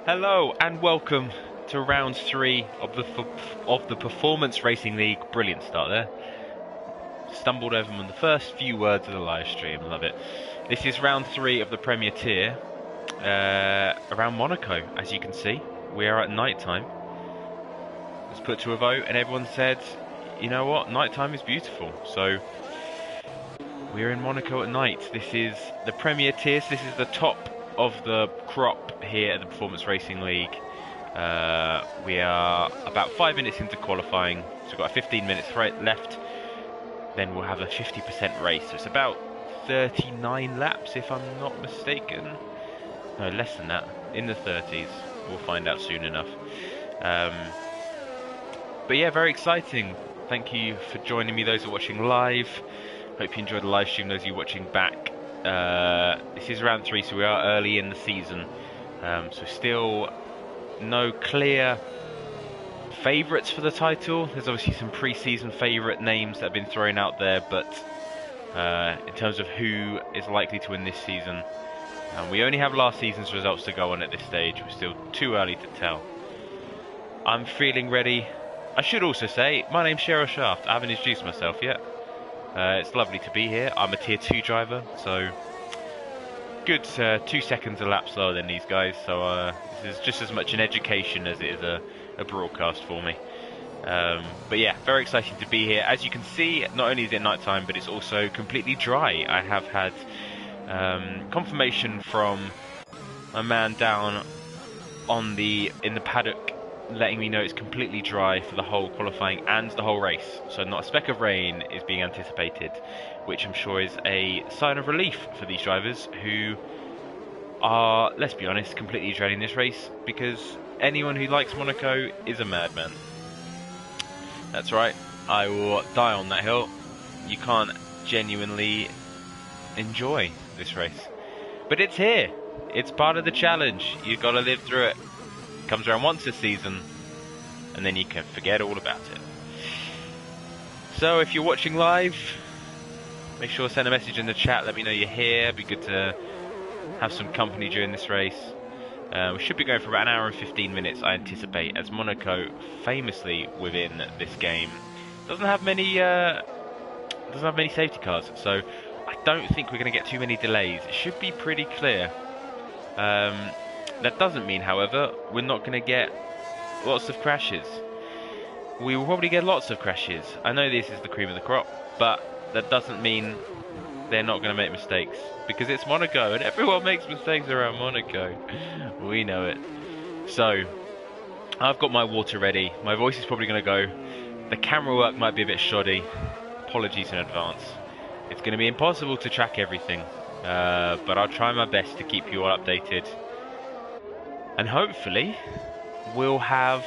Hello and welcome to round 3 of the Performance Racing League. Brilliant start there. Stumbled over them on the first few words of the live stream. Love it. This is round 3 of the Premier Tier around Monaco. As you can see, we are at night time. It was put to a vote, and everyone said, "You know what? Nighttime is beautiful." So we're in Monaco at night. This is the Premier Tier. So this is the top of the crop here at the Performance Racing League. We are about 5 minutes into qualifying, so we've got 15 minutes left. Then we'll have a 50% race. So it's about 39 laps, if I'm not mistaken. No, less than that. In the 30s. We'll find out soon enough. But yeah, very exciting. Thank you for joining me, those who are watching live. Hope you enjoyed the live stream, those of you watching back. This is round 3, so we are early in the season. So still no clear favourites for the title. There's obviously some pre-season favourite names that have been thrown out there, but in terms of who is likely to win this season, we only have last season's results to go on at this stage. We're still too early to tell. I'm feeling ready. I should also say, my name's Cheryl Shaft. I haven't introduced myself yet. It's lovely to be here. I'm a Tier 2 driver, so good 2 seconds a lap slower than these guys. So this is just as much an education as it is a broadcast for me. But yeah, very exciting to be here. As you can see, not only is it night time, but it's also completely dry. I have had confirmation from a man down in the paddock, letting me know it's completely dry for the whole qualifying and the whole race. So not a speck of rain is being anticipated, which I'm sure is a sign of relief for these drivers who are, let's be honest, completely dreading this race, because anyone who likes Monaco is a madman. That's right, I will die on that hill. You can't genuinely enjoy this race. But it's here. It's part of the challenge. You've got to live through it. Comes around once a season, and then you can forget all about it. So if you're watching live, make sure to send a message in the chat. Let me know you're here. It'd be good to have some company during this race. We should be going for about an hour and 15 minutes, I anticipate, as Monaco, famously within this game, doesn't have many safety cars. So I don't think we're going to get too many delays. It should be pretty clear. That doesn't mean, however, we're not going to get lots of crashes. We will probably get lots of crashes. I know this is the cream of the crop, but that doesn't mean they're not going to make mistakes, because it's Monaco and everyone makes mistakes around Monaco. We know it. So I've got my water ready. My voice is probably going to go. The camera work might be a bit shoddy. Apologies in advance. It's going to be impossible to track everything, but I'll try my best to keep you all updated. And hopefully, we'll have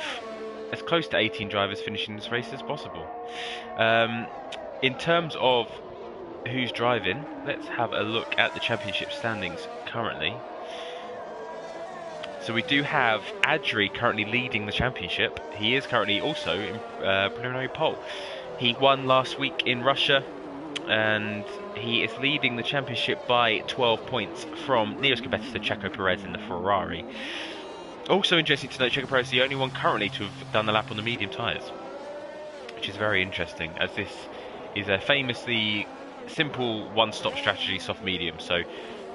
as close to 18 drivers finishing this race as possible. In terms of who's driving, let's have a look at the championship standings currently. So we do have Adri currently leading the championship. He is currently also in preliminary pole. He won last week in Russia, and he is leading the championship by 12 points from nearest competitor Checo Perez in the Ferrari. Also interesting to note, Checo Perez is the only one currently to have done the lap on the medium tyres, which is very interesting, as this is a famously simple one-stop strategy, soft medium. So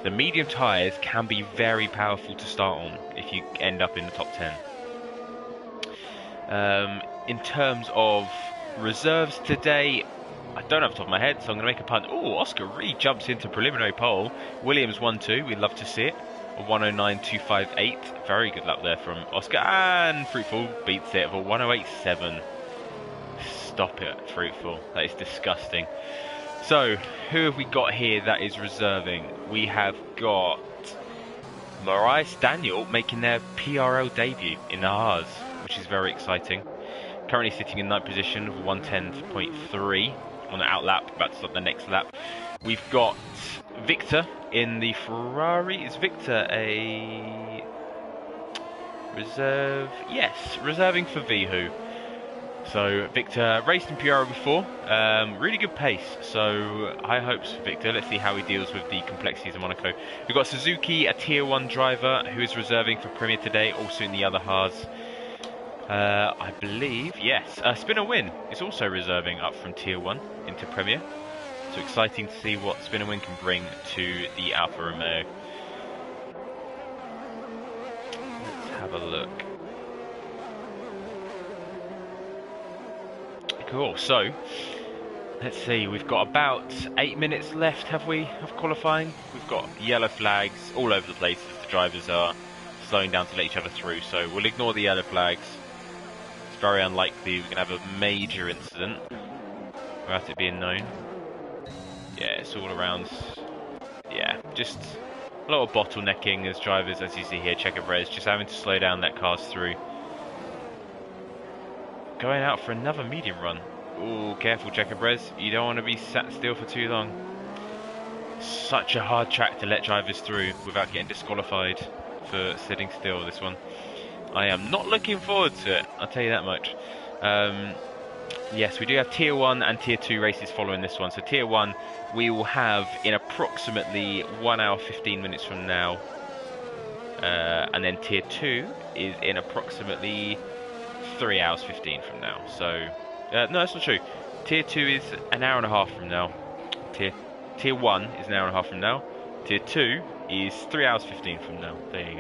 the medium tyres can be very powerful to start on if you end up in the top 10. In terms of reserves today, I don't have the top of my head, so I'm going to make a punt. Oh, Oscar Reed jumps into preliminary pole. Williams 1-2, we'd love to see it. 109.258, very good lap there from Oscar, and Fruitful beats it for 108.7. Stop it, Fruitful, that is disgusting. So, who have we got here that is reserving? We have got Maurice Daniel making their PRL debut in the Haas, which is very exciting. Currently sitting in 9th position with 110.3 on the outlap, about to start the next lap. We've got Victor in the Ferrari. Is Victor a reserve? Yes, reserving for Vihu. So Victor raced in PRL before, really good pace, so high hopes for Victor. Let's see how he deals with the complexities of Monaco. We've got Suzuki, a tier 1 driver who is reserving for Premier today, also in the other halves. I believe, yes, Spinner Win is also reserving up from tier 1 into Premier. So exciting to see what Spinner Win can bring to the Alfa Romeo. Let's have a look. Cool, so let's see, we've got about 8 minutes left, have we, of qualifying? We've got yellow flags all over the place as the drivers are slowing down to let each other through, so we'll ignore the yellow flags. It's very unlikely we're going to have a major incident without it being known. Yeah, it's all around, yeah, just a lot of bottlenecking as drivers, as you see here, Checo Perez just having to slow down, let cars through. Going out for another medium run. Ooh, careful Checo Perez, you don't want to be sat still for too long. Such a hard track to let drivers through without getting disqualified for sitting still, this one. I am not looking forward to it, I'll tell you that much. Yes, we do have tier 1 and tier 2 races following this one. So tier 1 we will have in approximately 1 hour 15 minutes from now. And then tier 2 is in approximately 3 hours 15 from now. So, no, that's not true. Tier 2 is an hour and a half from now. Tier 1 is an hour and a half from now. Tier 2 is 3 hours 15 from now. There you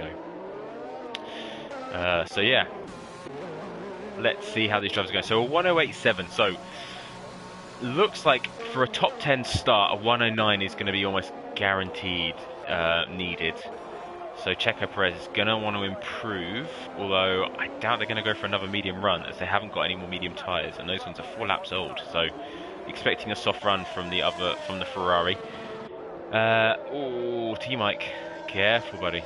go. So yeah. Let's see how these drivers are going. So a 108.7. So looks like for a top 10 start, a 109 is going to be almost guaranteed needed. So Checo Perez is going to want to improve, although I doubt they're going to go for another medium run as they haven't got any more medium tyres, and those ones are 4 laps old. So expecting a soft run from the Ferrari. Oh, T-Mike, careful, buddy.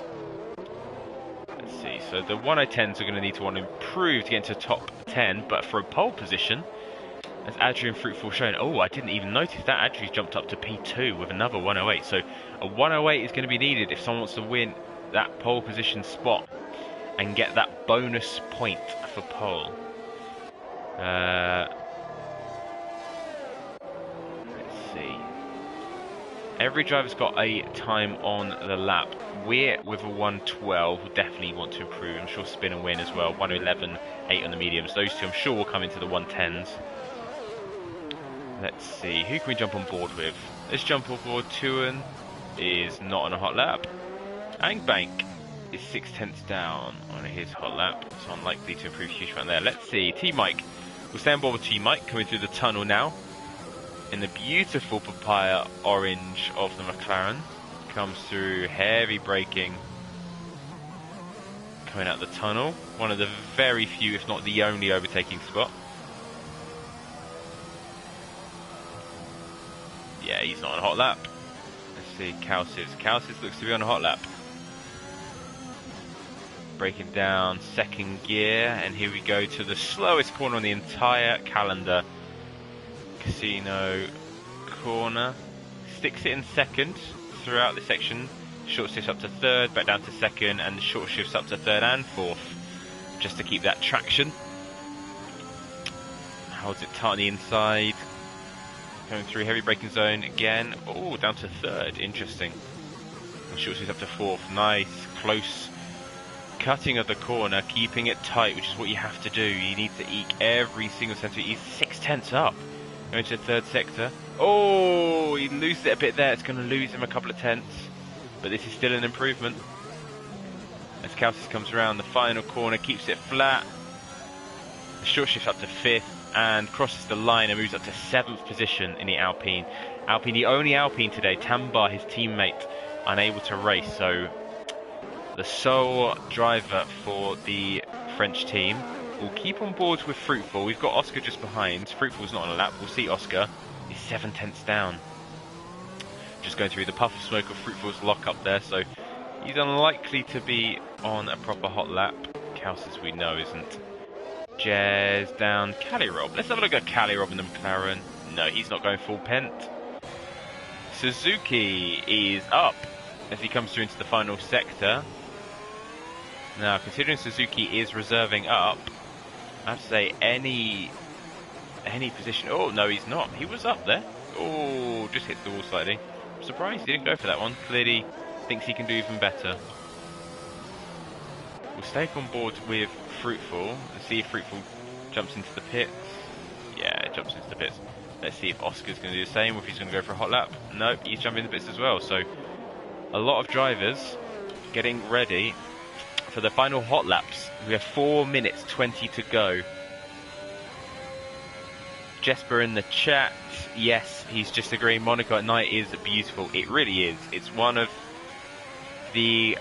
Let's see. So the 110s are going to need to want to improve to get into top 10, but for a pole position, as Adrian Fruitful shown. Oh, I didn't even notice that. Adrian's jumped up to P2 with another 108. So a 108 is going to be needed if someone wants to win that pole position spot and get that bonus point for pole. Let's see. Every driver's got a time on the lap. We're with a 112. We'll definitely want to improve. I'm sure Spin and Win as well. 111, 8 on the mediums. Those two I'm sure will come into the 110s. Let's see. Who can we jump on board with? Let's jump on board. Tuan is not on a hot lap. Angbank is 6/10 down on his hot lap. So unlikely to improve huge amount there. Let's see. T-Mike. We'll stay on board with T-Mike coming through the tunnel now. In the beautiful papaya orange of the McLaren. Comes through, heavy braking. Coming out the tunnel. One of the very few, if not the only, overtaking spot. Yeah, he's not on a hot lap. Let's see, Cowsis. Cowsis looks to be on a hot lap. Breaking down second gear, and here we go to the slowest corner on the entire calendar. Casino corner. Sticks it in second throughout the section. Short shifts up to third, back down to second, and short shifts up to third and fourth. Just to keep that traction. Holds it tight on the inside. Going through heavy braking zone again. Oh, down to third. Interesting. And short shifts up to fourth. Nice. Close cutting of the corner, keeping it tight, which is what you have to do. You need to eke every single sector. He's 6/10 up. Going to the third sector. Oh, he loses it a bit there. It's going to lose him a couple of tenths. But this is still an improvement. As Cowsis comes around the final corner, keeps it flat. The short shift up to fifth and crosses the line and moves up to 7th position in the Alpine. Alpine, the only Alpine today. Tambar, his teammate, unable to race. So the sole driver for the French team will keep on board with Fruitful. We've got Oscar just behind. Fruitful's not on a lap. We'll see Oscar. He's 7/10 down. Just going through the puff of smoke of Fruitful's lock up there, so he's unlikely to be on a proper hot lap. Kaus, as we know, isn't. Jez down. Calirob. Let's have a look at Calirob in the McLaren. No, he's not going full pent. Suzuki is up as he comes through into the final sector. Now, considering Suzuki is reserving up, I have to say any any position. Oh, no, he's not. He was up there. Oh, just hit the wall slightly. I'm surprised he didn't go for that one. Clearly thinks he can do even better. We'll stay on board with Fruitful and see if Fruitful jumps into the pits. Yeah, it jumps into the pits. Let's see if Oscar's going to do the same, or if he's going to go for a hot lap. Nope, he's jumping in the pits as well. So a lot of drivers getting ready for the final hot laps. We have 4 minutes 20 to go. Jesper in the chat, yes, he's just agreeing. Monaco at night is beautiful. It really is. It's one of the,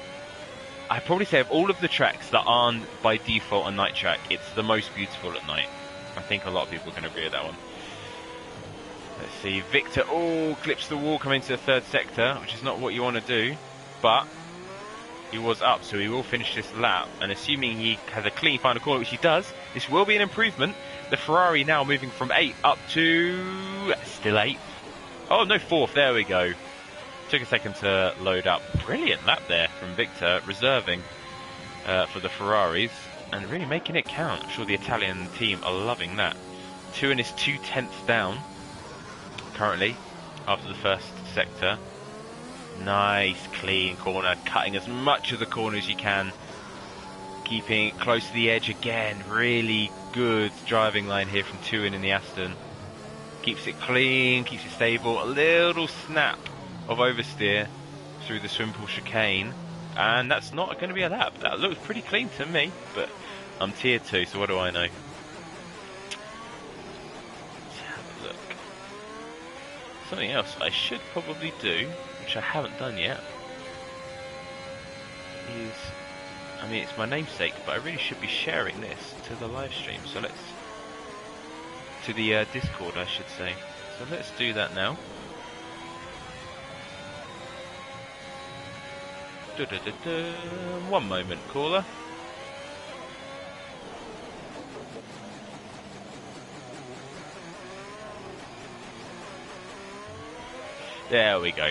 I'd probably say, of all of the tracks that aren't by default a night track, it's the most beautiful at night. I think a lot of people can agree with that one. Let's see, Victor, clips the wall coming into the third sector, which is not what you want to do, but he was up, so he will finish this lap, and assuming he has a clean final corner, which he does, this will be an improvement. The Ferrari now moving from 8th up to still 8th. Oh, no, 4th, there we go. Took a second to load up. Brilliant lap there from Victor, reserving for the Ferraris, and really making it count. I'm sure the Italian team are loving that. 2 and is 2/10 down currently after the first sector. Nice clean corner, cutting as much of the corner as you can, keeping it close to the edge again. Really good driving line here from Tuin in the Aston. Keeps it clean, keeps it stable. A little snap of oversteer through the swim pool chicane, and that's not going to be a lap. That looks pretty clean to me, but I'm tier 2, so what do I know? Let's have a look. Something else I should probably do, which I haven't done yet, is, I mean, it's my namesake, but I really should be sharing this to the live stream. So let's, to the Discord, I should say. So let's do that now. One moment, caller. There we go.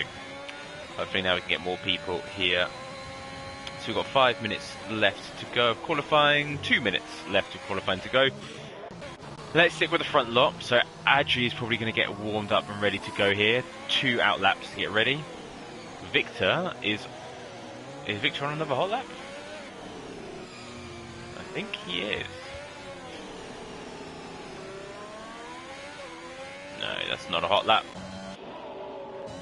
Hopefully now we can get more people here. So we've got 5 minutes left to go of qualifying, 2 minutes left of qualifying to go. Let's stick with the front lot. So Adri is probably going to get warmed up and ready to go here. 2 out laps to get ready. Victor is Victor on another hot lap? I think he is. No, that's not a hot lap.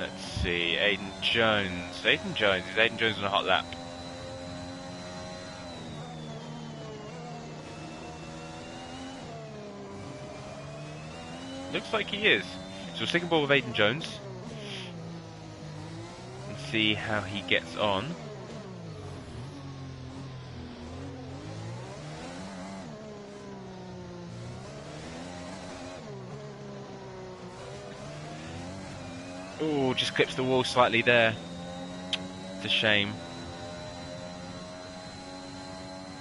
Let's see, Aiden Jones. Is Aiden Jones on a hot lap? Looks like he is. So we'll stick a ball with Aiden Jones and see how he gets on. Oh, just clips the wall slightly there. It's a shame.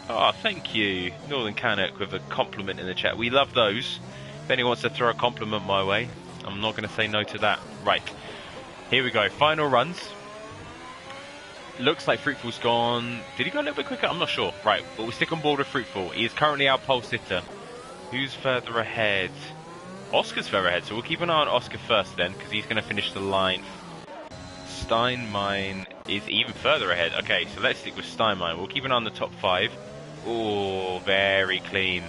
Oh, thank you, Northern Canuck, with a compliment in the chat. We love those. If anyone wants to throw a compliment my way, I'm not going to say no to that. Right, here we go. Final runs. Looks like Fruitful's gone. Did he go a little bit quicker? I'm not sure. Right, but we'll stick on board with Fruitful. He is currently our pole sitter. Who's further ahead? Oscar's further ahead, so we'll keep an eye on Oscar first then, because he's going to finish the line. Steinmine is even further ahead. Okay, so let's stick with Steinmine. We'll keep an eye on the top 5. Oh, very clean.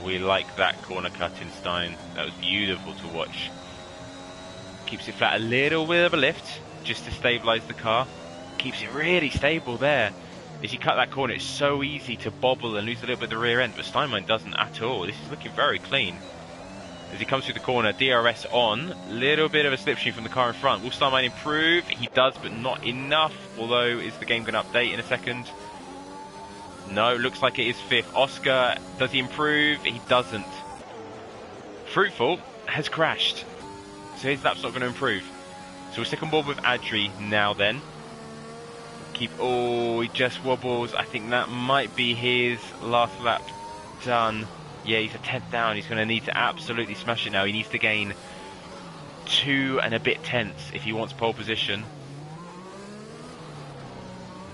We like that corner cut in Stein. That was beautiful to watch. Keeps it flat, a little bit of a lift, just to stabilise the car. Keeps it really stable there. As you cut that corner, it's so easy to bobble and lose a little bit of the rear end, but Steinmine doesn't at all. This is looking very clean. As he comes through the corner, DRS on. Little bit of a slipstream from the car in front. Will Steinmine improve? He does, but not enough. Although, is the game going to update in a second? No, looks like it is 5th. Oscar, does he improve? He doesn't. Fruitful has crashed. So his lap's not going to improve. So we'll stick on board with Adri now then. Oh, he just wobbles. I think that might be his last lap done. Yeah, he's a 10th down. He's going to need to absolutely smash it now. He needs to gain 2 and a bit tenths if he wants pole position.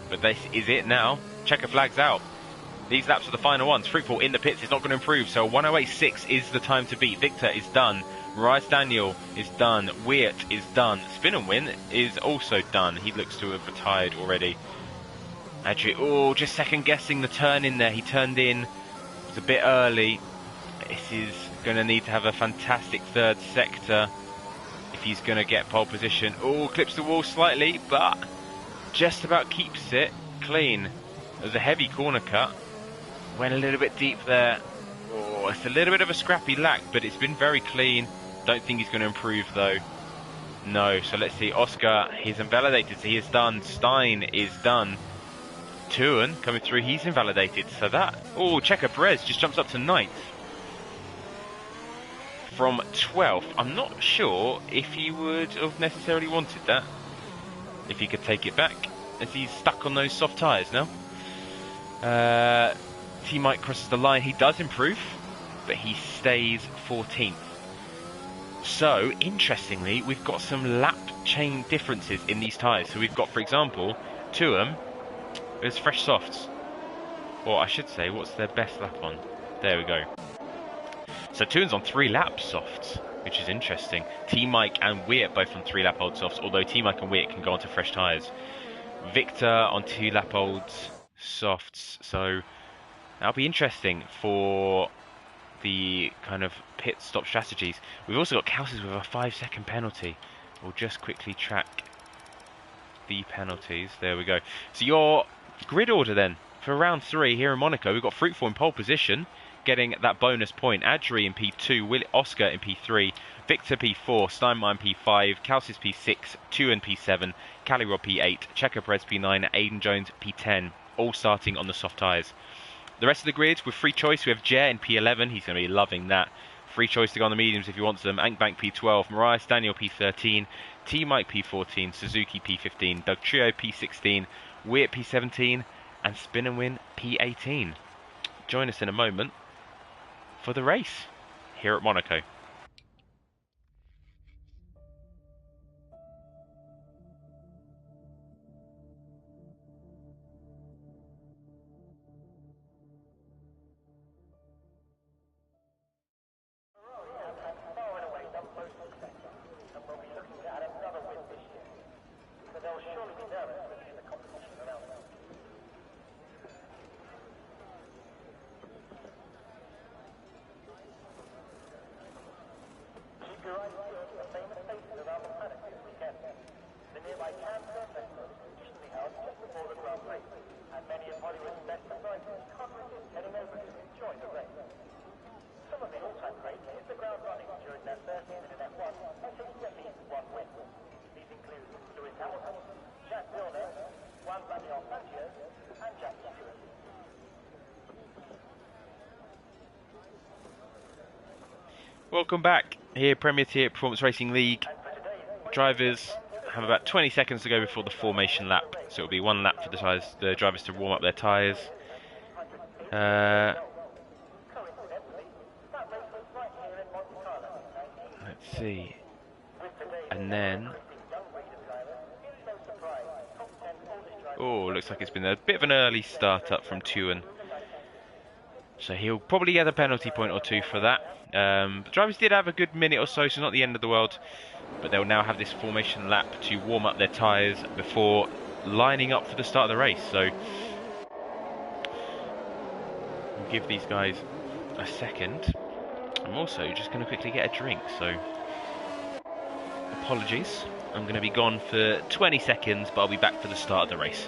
But this is it now. Checker flag's out. These laps are the final ones. Fruitful in the pits is not going to improve, so 108.6 is the time to beat. Victor is done. Rice Daniel is done. Weert is done. Spin and Win is also done. He looks to have retired already. Adri, oh, just second guessing the turn in there. He turned in. It was a bit early. This is going to need to have a fantastic third sector if he's going to get pole position. Oh, clips the wall slightly, but just about keeps it clean. It was a heavy corner cut. Went a little bit deep there. Oh, it's a little bit of a scrappy lap, but it's been very clean. Don't think he's going to improve though. No, so let's see. Oscar, he's invalidated, so he is done. Stein is done. Tuan coming through, he's invalidated. So that... Oh, Checo Perez just jumps up to 9th. From 12th. I'm not sure if he would have necessarily wanted that. If he could take it back. As he's stuck on those soft tyres now. T-Mike crosses the line. He does improve, but he stays 14th. So, interestingly, we've got some lap chain differences in these tyres. So we've got, for example, Tuam is fresh softs. Or I should say, what's their best lap on? There we go. So Tuam's on 3 lap softs, which is interesting. T-Mike and Weert both on 3 lap old softs, although T-Mike and Weert can go onto fresh tyres. Victor on 2 lap old softs. So that'll be interesting for the kind of pit stop strategies. We've also got Kelsey's with a 5-second penalty. We'll just quickly track the penalties. There we go. So your grid order then for round 3 here in Monaco. We've got Fruitful in pole position, getting that bonus point. Adri in P2, Oscar in P3, Victor P4, Steinmeier P5, Kelsey's P6, Tuan P7, Calirod P8, Checo Perez P9, Aidan Jones P10, all starting on the soft tyres. The rest of the grid, with free choice, we have Jer in P11. He's going to be loving that. Free choice to go on the mediums if he wants them. Ankbank P12, Marias Daniel P13, T-Mike P14, Suzuki P15, Doug Trio P16, Weert P17, and Spin and Win P18. Join us in a moment for the race here at Monaco. Welcome back here, Premier Tier Performance Racing League. Drivers have about 20 seconds to go before the formation lap, so it'll be 1 lap for the drivers to warm up their tyres. Let's see, and then looks like it's been a bit of an early start up from Tuan. So he'll probably get a penalty point or 2 for that. The drivers did have a good minute or so, so not the end of the world. But they'll now have this formation lap to warm up their tyres before lining up for the start of the race. So we'll give these guys a second. I'm also just going to quickly get a drink, so apologies. I'm going to be gone for 20 seconds, but I'll be back for the start of the race.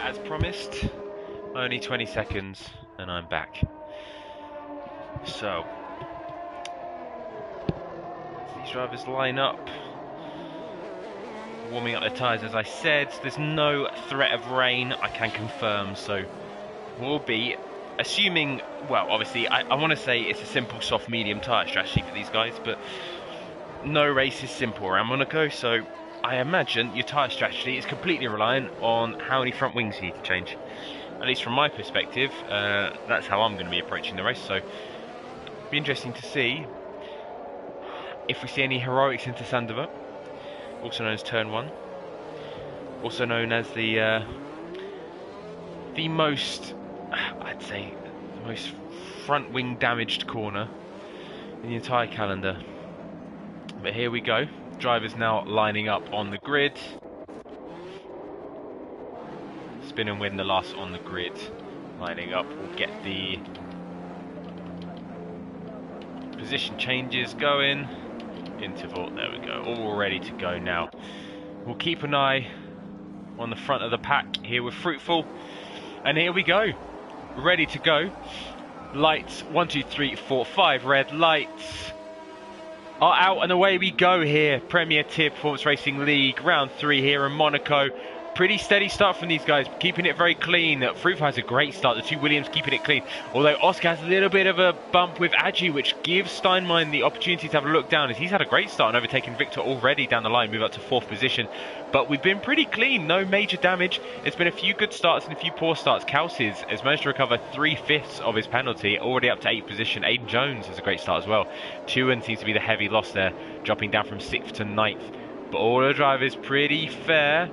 As promised, only 20 seconds and I'm back. So, as these drivers line up, warming up their tyres, as I said, there's no threat of rain, I can confirm, so we'll be assuming, well, obviously, I want to say it's a simple soft medium tyre strategy for these guys, but no race is simple around Monaco, so I imagine your tyre strategy is completely reliant on how many front wings you need to change. At least from my perspective, that's how I'm going to be approaching the race, so it'll be interesting to see if we see any heroics into Sandover, also known as Turn 1, also known as the most, I'd say, the most front wing damaged corner in the entire calendar. But here we go. Drivers now lining up on the grid. Spin and win the last on the grid. Lining up. We'll get the position changes going. Interval. There we go. All ready to go now. We'll keep an eye on the front of the pack here with Fruitful. And here we go. Ready to go. Lights. 1, 2, 3, 4, 5 red lights are out and away we go here. Premier Tier Performance Racing League, round 3 here in Monaco. Pretty steady start from these guys, keeping it very clean. Fruitful has a great start, the two Williams keeping it clean. Although Oscar has a little bit of a bump with Adji, which gives Steinmein the opportunity to have a look down, as he's had a great start and overtaken Victor already down the line, move up to 4th position. But we've been pretty clean, no major damage. It's been a few good starts and a few poor starts. Kelsey's has managed to recover 3/5 of his penalty, already up to 8th position. Aiden Jones has a great start as well. Tuan seems to be the heavy loss there, dropping down from 6th to 9th. But all the drivers pretty fair.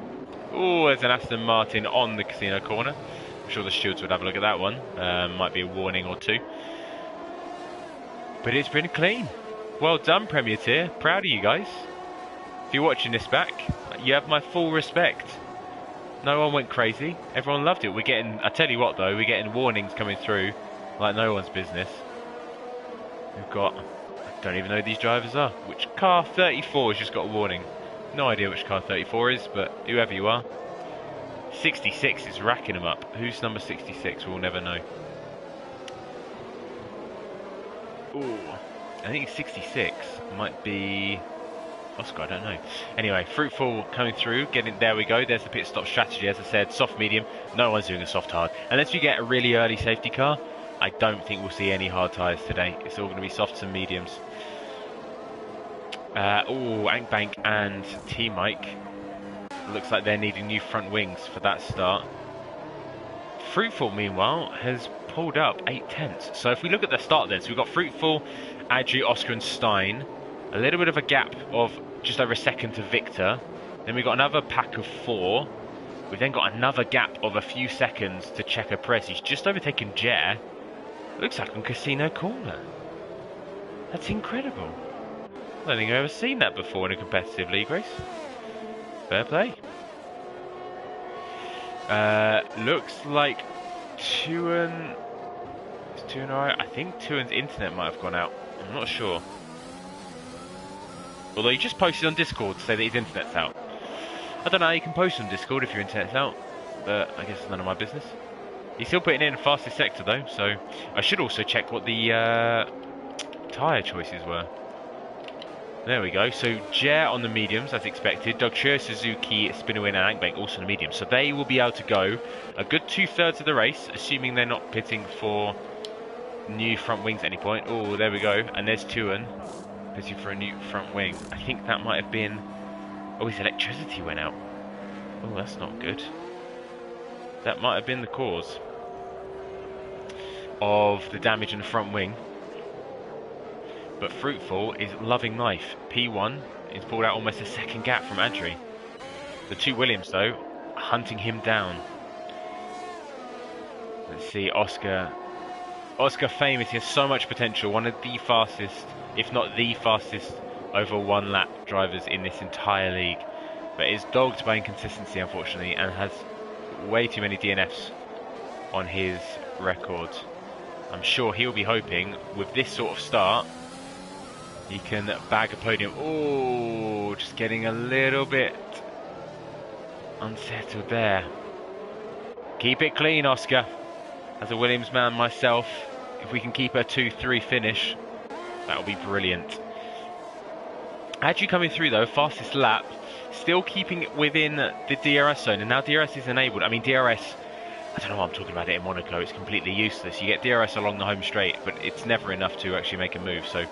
Oh, there's an Aston Martin on the casino corner. I'm sure the stewards would have a look at that one. Might be a warning or two. But it's been clean. Well done, Premier Tier. Proud of you guys. If you're watching this back, you have my full respect. No one went crazy. Everyone loved it. We're getting, I tell you what though, we're getting warnings coming through like no one's business. We've got, I don't even know who these drivers are. Which car 34 has just got a warning? No idea which car 34 is, but whoever you are. 66 is racking them up. Who's number 66? We'll never know. Ooh, I think 66 might be Oscar, I don't know. Anyway, Fruitful coming through, getting, there we go. There's the pit stop strategy, as I said, soft medium. No one's doing a soft hard. Unless you get a really early safety car, I don't think we'll see any hard tyres today. It's all going to be softs and mediums. Ankbank and T-Mike. Looks like they're needing new front wings for that start. Fruitful, meanwhile, has pulled up 8/10. So if we look at the start then, so we've got Fruitful, Adri, Oscar and Stein. A little bit of a gap of just over a second to Victor. Then we've got another pack of 4. We've then got another gap of a few seconds to Checo Perez. He's just overtaken Jer. Looks like on Casino Corner. That's incredible. I don't think I've ever seen that before in a competitive league race. Fair play. Looks like Tuan... Is Tuan alright? I think Tuan's internet might have gone out. I'm not sure. Although he just posted on Discord to say that his internet's out. I don't know how you can post on Discord if your internet's out, but I guess it's none of my business. He's still putting in fastest sector though, so I should also check what the tyre choices were. There we go. So Jer on the mediums, as expected. Dogshire, Suzuki, Spinowin and Ankbank also on the mediums. So they will be able to go a good 2/3 of the race, assuming they're not pitting for new front wings at any point. Oh, there we go. And there's Tuan pitting for a new front wing. I think that might have been... Oh, his electricity went out. Oh, that's not good. That might have been the cause of the damage in the front wing. But Fruitful is loving life. P1 is pulled out almost a second gap from Adri. The two Williams, though, hunting him down. Let's see, Oscar. Oscar famous, he has so much potential. One of the fastest, if not the fastest, over one lap drivers in this entire league. But is dogged by inconsistency, unfortunately, and has way too many DNFs on his record. I'm sure he'll be hoping, with this sort of start, he can bag a podium. Oh, just getting a little bit unsettled there. Keep it clean, Oscar. As a Williams man myself, if we can keep a 2-3 finish, that will be brilliant. Adri coming through though, fastest lap, still keeping it within the DRS zone, and now DRS is enabled. I mean, DRS I don't know why I'm talking about it in Monaco. It's completely useless. You get DRS along the home straight, but it's never enough to actually make a move. So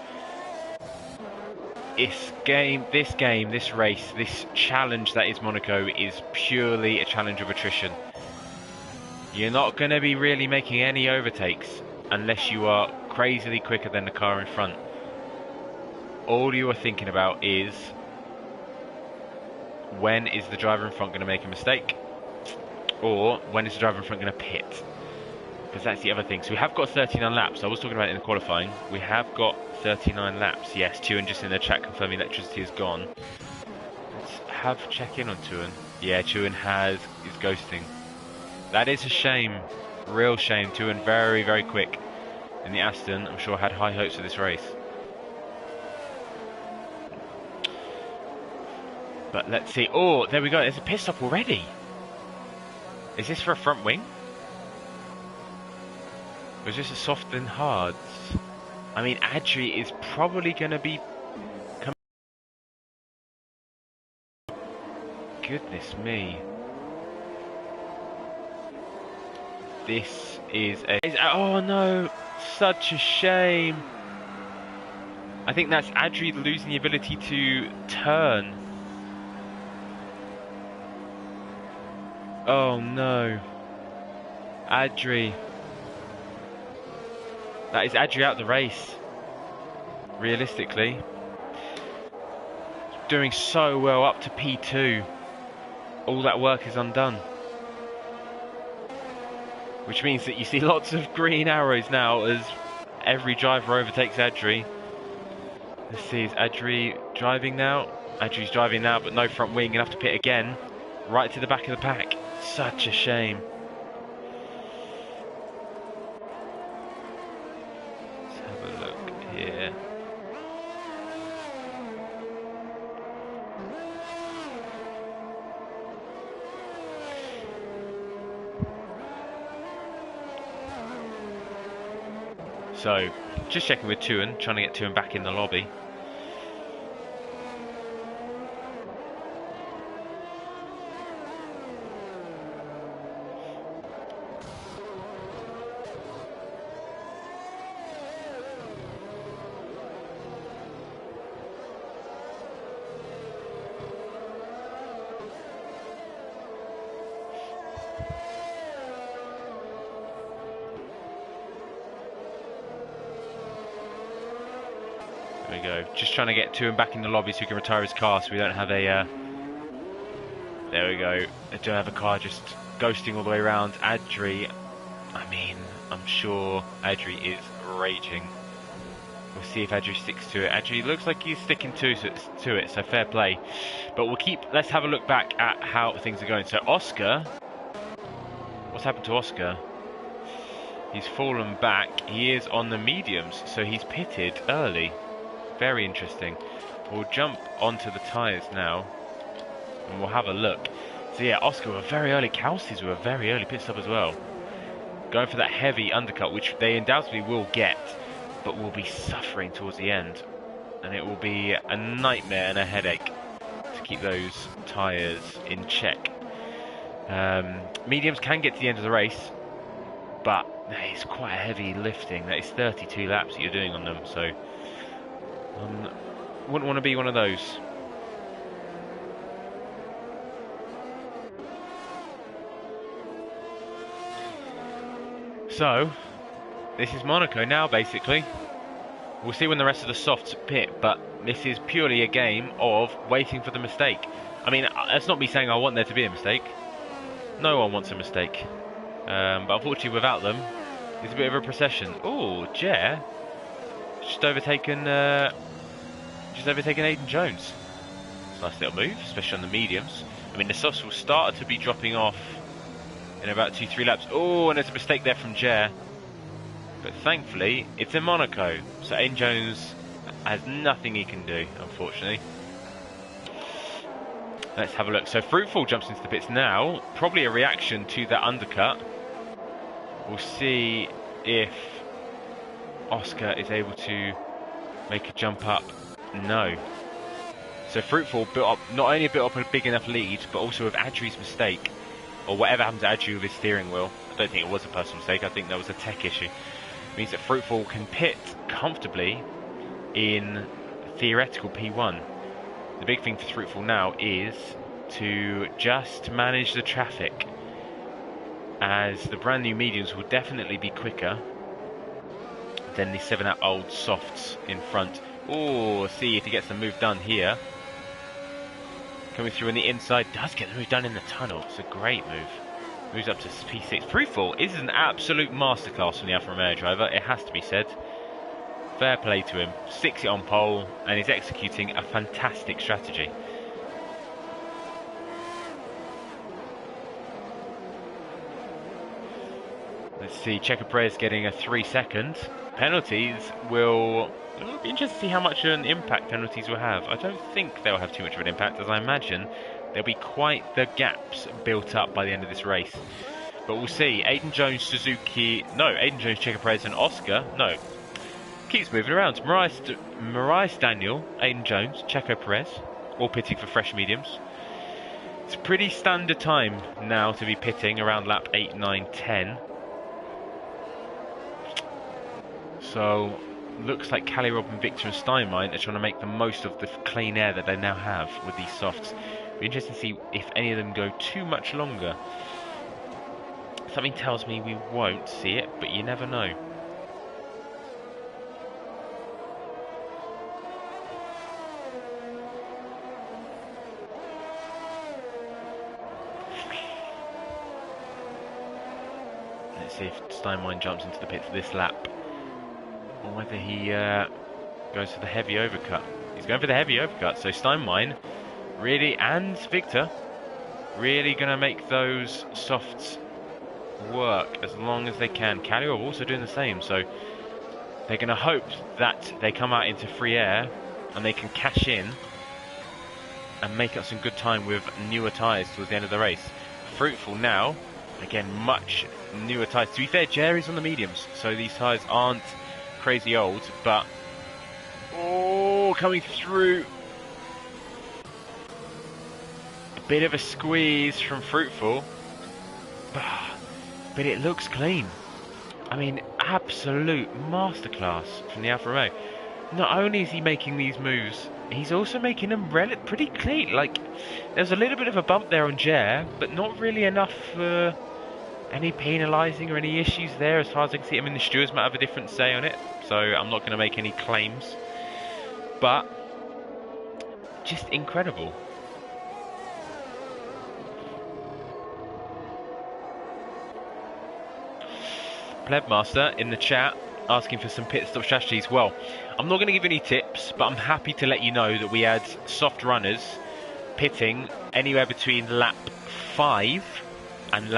this race, this challenge that is Monaco is purely a challenge of attrition. You're not going to be really making any overtakes unless you are crazily quicker than the car in front. All you are thinking about is, when is the driver in front going to make a mistake? Or when is the driver in front going to pit? Because that's the other thing. So we have got 39 laps. I was talking about it in the qualifying. We have got 39 laps. Yes, Tuan just in the chat confirming electricity is gone. Let's have check in on Tuan. Yeah, Tuan is ghosting. That is a shame. Real shame. Tuan very, very quick in the Aston. I'm sure had high hopes for this race. But let's see. Oh, there we go. There's a pit stop already. Is this for a front wing? Or is this a soft and hards? I mean, Adri is probably going to be... Goodness me. This is a... Oh no! Such a shame. I think that's Adri losing the ability to turn. Oh no. Adri. That is Adri out the race. Realistically. Doing so well up to P2. All that work is undone. Which means that you see lots of green arrows now as every driver overtakes Adri. Let's see, is Adri driving now? Adri's driving now, but no front wing. Gonna have to pit again. Right to the back of the pack. Such a shame. Let's have a look here. So, just checking with Tuan, trying to get Tuan back in the lobby. There we go. Just trying to get Tuan back in the lobby so he can retire his car so we don't have a... there we go. I don't have a car just ghosting all the way around. Adri, I mean, I'm sure Adri is raging. We'll see if Adri sticks to it. Adri looks like he's sticking to it, so fair play. But let's have a look back at how things are going. So Oscar, what's happened to Oscar? He's fallen back. He is on the mediums, so he's pitted early. Very interesting. We'll jump onto the tyres now and we'll have a look. So yeah, Oscar were very early. Kelsey's were a very early pit stop as well. Going for that heavy undercut, which they undoubtedly will get, but will be suffering towards the end. And it will be a nightmare and a headache to keep those tyres in check. Mediums can get to the end of the race, but it's quite a heavy lifting. That is 32 laps that you're doing on them, so wouldn't want to be one of those. So, this is Monaco now, basically. We'll see when the rest of the softs pit, but this is purely a game of waiting for the mistake. I mean, that's not me saying I want there to be a mistake. No one wants a mistake. But unfortunately, without them, it's a bit of a procession. Oh, Jer just overtaken Aidan Jones. Nice little move, especially on the mediums. I mean, the softs will start to be dropping off in about 2-3 laps. Oh, and there's a mistake there from Jer. But thankfully, it's in Monaco, so Aidan Jones has nothing he can do, unfortunately. Let's have a look. So Fruitful jumps into the pits now, probably a reaction to that undercut. We'll see if Oscar is able to make a jump up. No. So Fruitful built up, not only built up a big enough lead, but also with Adri's mistake, or whatever happened to Adju with his steering wheel. I don't think it was a personal mistake. I think there was a tech issue. It means that Fruitful can pit comfortably in theoretical P1. The big thing for Fruitful now is to just manage the traffic, as the brand new mediums will definitely be quicker than the 7-up-old softs in front. Oh, see if he gets the move done here. Coming through on the inside, does get the move done in the tunnel. It's a great move. Moves up to P6. Fruitful is an absolute masterclass from the Alfa Romeo driver, it has to be said. Fair play to him. 6 it on pole, and he's executing a fantastic strategy. Let's see, Checo Perez getting a 3 second. Penalties will... It'll be interesting to see how much an impact penalties will have. I don't think they'll have too much of an impact, as I imagine there'll be quite the gaps built up by the end of this race. But we'll see. Aiden Jones, Suzuki... No, Aiden Jones, Checo Perez and Oscar... No. Keeps moving around. Marais Daniel, Aiden Jones, Checo Perez, all pitting for fresh mediums. It's a pretty standard time now to be pitting around lap 8, 9, 10. So, looks like Cali, Rob and Victor and Steinmeier are trying to make the most of the clean air that they now have with these softs. It'll be interesting to see if any of them go too much longer. Something tells me we won't see it, but you never know. Let's see if Steinmeier jumps into the pits this lap, or whether he goes for the heavy overcut. He's going for the heavy overcut, so Steinmeier really, and Victor, really going to make those softs work as long as they can. Cali are also doing the same, so they're going to hope that they come out into free air and they can cash in and make up some good time with newer tyres towards the end of the race. Fruitful now, again, much newer tyres. To be fair, Jerry's on the mediums, so these tyres aren't crazy old, but oh, coming through. A bit of a squeeze from Fruitful, but it looks clean. I mean, absolute masterclass from the Alfa Romeo. Not only is he making these moves, he's also making them pretty clean. Like, there's a little bit of a bump there on Jer, but not really enough for any penalising or any issues there as far as I can see. I mean, the stewards might have a different say on it, so I'm not going to make any claims. But, just incredible. Plebmaster in the chat asking for some pit stop strategies. Well, I'm not going to give any tips, but I'm happy to let you know that we had soft runners pitting anywhere between lap 5 and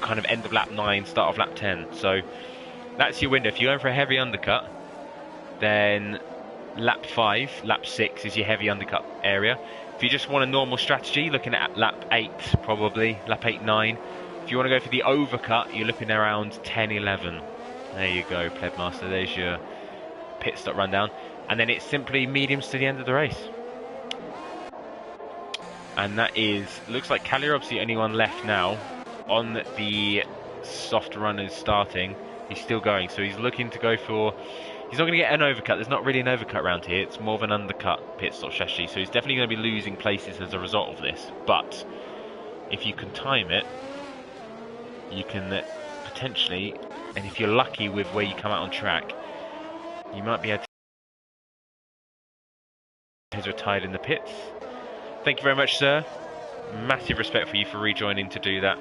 kind of end of lap 9, start of lap 10. So that's your window. If you're going for a heavy undercut, then lap 5, lap 6 is your heavy undercut area. If you just want a normal strategy, looking at lap 8 probably, lap 8, 9. If you want to go for the overcut, you're looking around 10, 11. There you go, Plebmaster. There's your pit stop rundown. And then it's simply mediums to the end of the race. And that is, looks like Calirob's the only one left now on the soft runners starting. He's still going, so he's looking to go for... He's not going to get an overcut. There's not really an overcut around here. It's more of an undercut pit stop strategy. So he's definitely going to be losing places as a result of this. But if you can time it, you can potentially, and if you're lucky with where you come out on track, you might be able to... He's retired in the pits. Thank you very much, sir. Massive respect for you for rejoining to do that.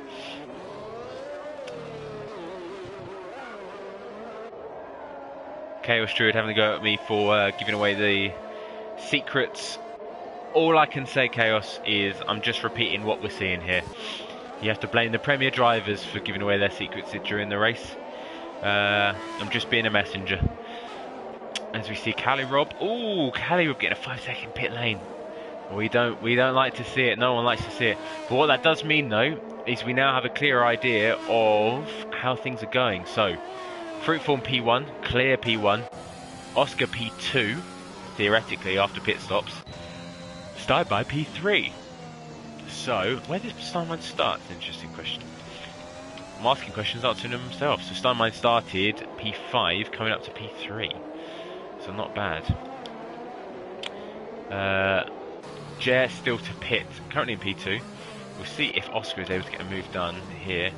Chaos Druid having a go at me for giving away the secrets. All I can say, Chaos, is I'm just repeating what we're seeing here. You have to blame the Premier drivers for giving away their secrets during the race. I'm just being a messenger. As we see Cali Rob. Ooh, Cali Rob getting a 5-second pit lane. We don't like to see it. No one likes to see it. But what that does mean, though, is we now have a clear idea of how things are going. So, Fruitful P1, clear P1. Oscar P2, theoretically after pit stops. Started by P3. So, where does Steinmine start? Interesting question. I'm asking questions, answering them himself. So Steinmine started P5, coming up to P3. So not bad. Jer still to pit, currently in P2. We'll see if Oscar is able to get a move done here.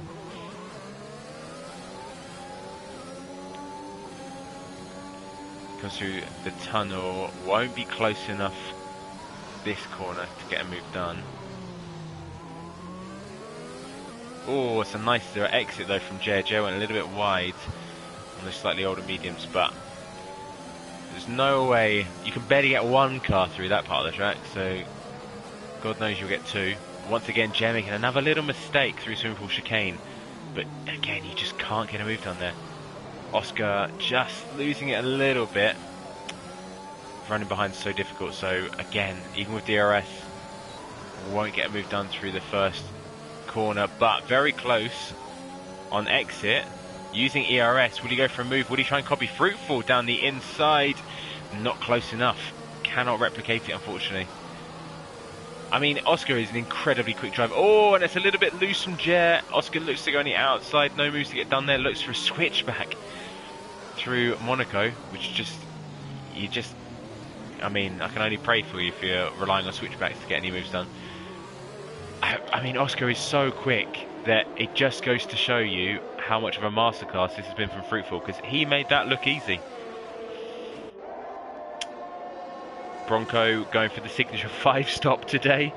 Comes through the tunnel, won't be close enough this corner to get a move done. Oh, it's a nice exit though from Jer. Jer went a little bit wide on the slightly older mediums, but there's no way. You can barely get one car through that part of the track, so God knows you'll get two. Once again, Jer making another little mistake through swimming pool chicane, but again, you just can't get a move done there. Oscar just losing it a little bit. Running behind is so difficult, so again, even with DRS, won't get a move done through the first corner, but very close on exit. Using ERS, will he go for a move? Will he try and copy Fruitful down the inside? Not close enough. Cannot replicate it, unfortunately. I mean, Oscar is an incredibly quick driver. Oh, and it's a little bit loose from Jer. Oscar looks to go on the outside. No moves to get done there. Looks for a switchback through Monaco, which I mean, I can only pray for you if you're relying on switchbacks to get any moves done. I mean, Oscar is so quick that it just goes to show you how much of a masterclass this has been from Fruitful, because he made that look easy. Bronco going for the signature 5-stop today.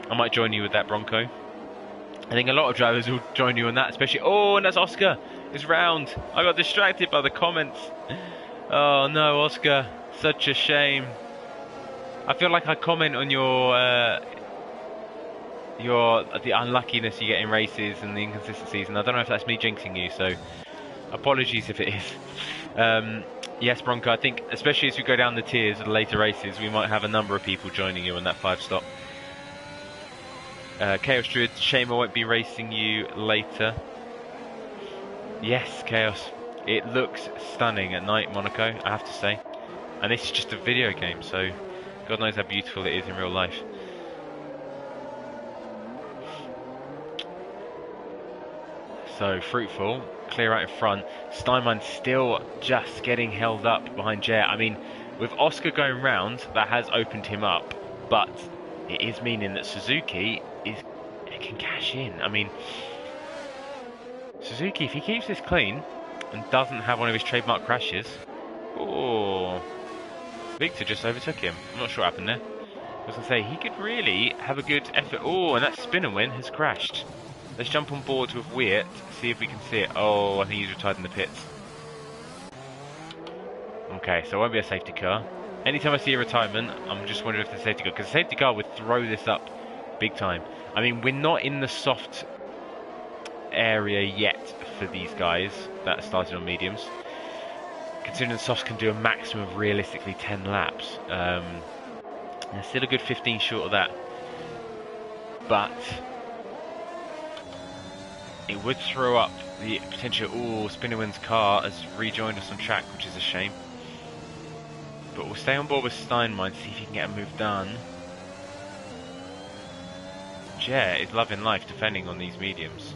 I might join you with that, Bronco. I think a lot of drivers will join you on that, especially... Oh, and that's Oscar. It's round. I got distracted by the comments. Oh no, Oscar. Such a shame. I feel like I comment on the unluckiness you get in races and the inconsistencies, and I don't know if that's me jinxing you, so apologies if it is. Yes, Bronco, I think especially as we go down the tiers of the later races, we might have a number of people joining you on that 5-stop. Chaos Druid, shame I won't be racing you later. Yes, Chaos. It looks stunning at night, Monaco, I have to say. And this is just a video game, so God knows how beautiful it is in real life. So, Fruitful, clear out in front. Steinmine still just getting held up behind Jer. I mean, with Oscar going round, that has opened him up, but it is meaning that Suzuki can cash in. I mean, Suzuki, if he keeps this clean and doesn't have one of his trademark crashes... Oh, Victor just overtook him. I'm not sure what happened there. I was going to say, he could really have a good effort. Oh, and that spin and win has crashed. Let's jump on board with Weird, see if we can see it. Oh, I think he's retired in the pits. Okay, so it won't be a safety car. Anytime I see a retirement, I'm just wondering if the safety car, because the safety car would throw this up big time. I mean, we're not in the soft area yet for these guys that are starting on mediums. Considering the softs can do a maximum of realistically 10 laps. They're still a good 15 short of that. But it would throw up the potential... Oh, Spinnerwind's car has rejoined us on track, which is a shame. But we'll stay on board with Steinmine to see if he can get a move done. Jer is loving life defending on these mediums.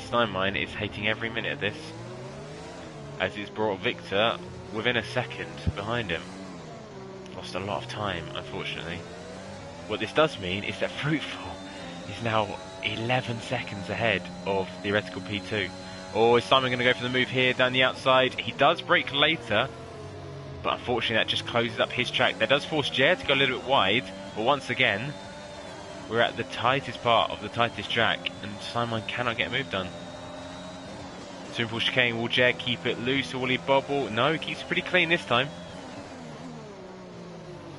Steinmine is hating every minute of this, as he's brought Victor within a second behind him. Lost a lot of time, unfortunately. What this does mean is that Fruitful is now 11 seconds ahead of theoretical P2. Oh, is Simon going to go for the move here down the outside? He does brake later, but unfortunately that just closes up his track. That does force Jer to go a little bit wide, but once again, we're at the tightest part of the tightest track, and Simon cannot get a move done. Simple chicane, will Jer keep it loose or will he bobble? No, he keeps it pretty clean this time.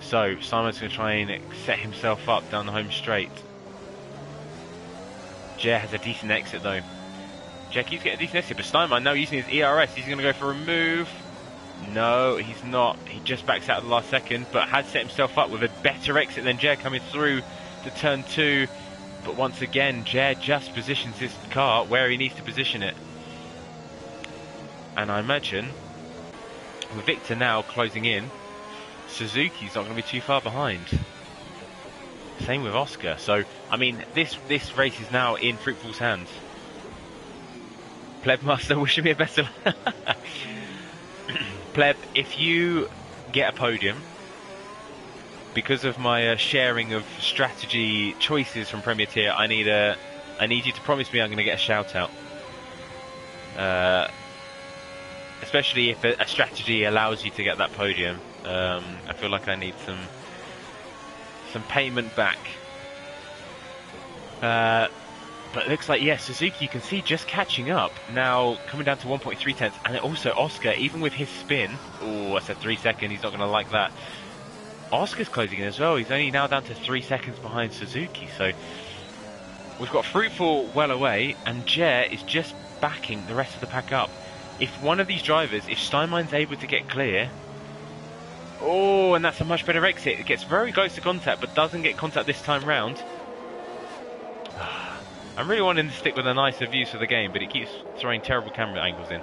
So, Simon's going to try and set himself up down the home straight. Jer has a decent exit though. Jer keeps getting a decent exit, but Steinmine now using his ERS, he's going to go for a move. No, he's not. He just backs out at the last second, but has set himself up with a better exit than Jer coming through to turn 2. But once again, Jer just positions his car where he needs to position it. And I imagine, with Victor now closing in, Suzuki's not going to be too far behind. Same with Oscar. So, I mean, this race is now in Fruitful's hands. Pleb Master wishing me a best of Pleb, if you get a podium, because of my sharing of strategy choices from Premier Tier, I need you to promise me I'm going to get a shout out. Especially if a strategy allows you to get that podium. I feel like I need some payment back. But it looks like, yeah, Suzuki, you can see just catching up. Now coming down to 1.3 tenths. And also Oscar, even with his spin. Oh, I said 3 seconds. He's not going to like that. Oscar's closing in as well. He's only now down to 3 seconds behind Suzuki. So we've got Fruitful well away. And Jer is just backing the rest of the pack up. If one of these drivers, if Steinmein's able to get clear. Oh, and that's a much better exit. It gets very close to contact, but doesn't get contact this time round. I'm really wanting to stick with a nicer views for the game, but it keeps throwing terrible camera angles in.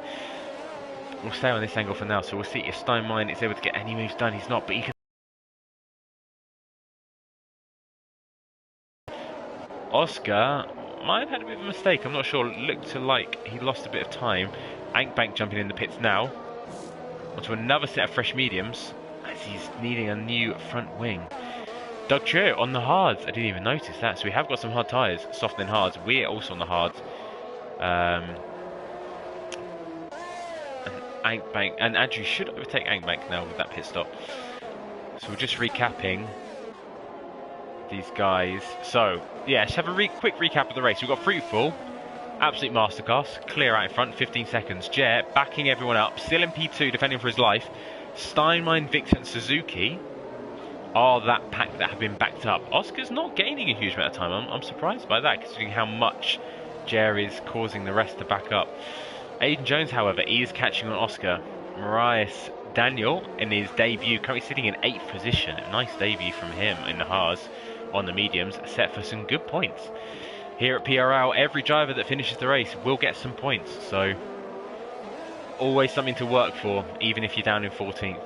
We'll stay on this angle for now, so we'll see if Steinmein is able to get any moves done. He's not, but he can. Oscar might have had a bit of a mistake, I'm not sure. Looked like he lost a bit of time. Ankbank jumping in the pits now. Onto another set of fresh mediums, as he's needing a new front wing. Doug Chu on the hards. I didn't even notice that. So we have got some hard tyres, soft and hards. We're also on the hards. And Ankbank, and Andrew should overtake Ankbank now with that pit stop. So we're just recapping these guys. So yeah, let's have a quick recap of the race. We've got Fruitful, absolute masterclass, clear out in front, 15 seconds. Jer backing everyone up, still in P2, defending for his life. Steinmein, Victor, and Suzuki are that pack that have been backed up. Oscar's not gaining a huge amount of time. I'm surprised by that, considering how much Jer is causing the rest to back up. Aiden Jones, however, is catching on Oscar. Marius Daniel, in his debut, currently sitting in 8th position. A nice debut from him in the hards on the mediums, set for some good points. Here at PRL, every driver that finishes the race will get some points, so always something to work for, even if you're down in 14th.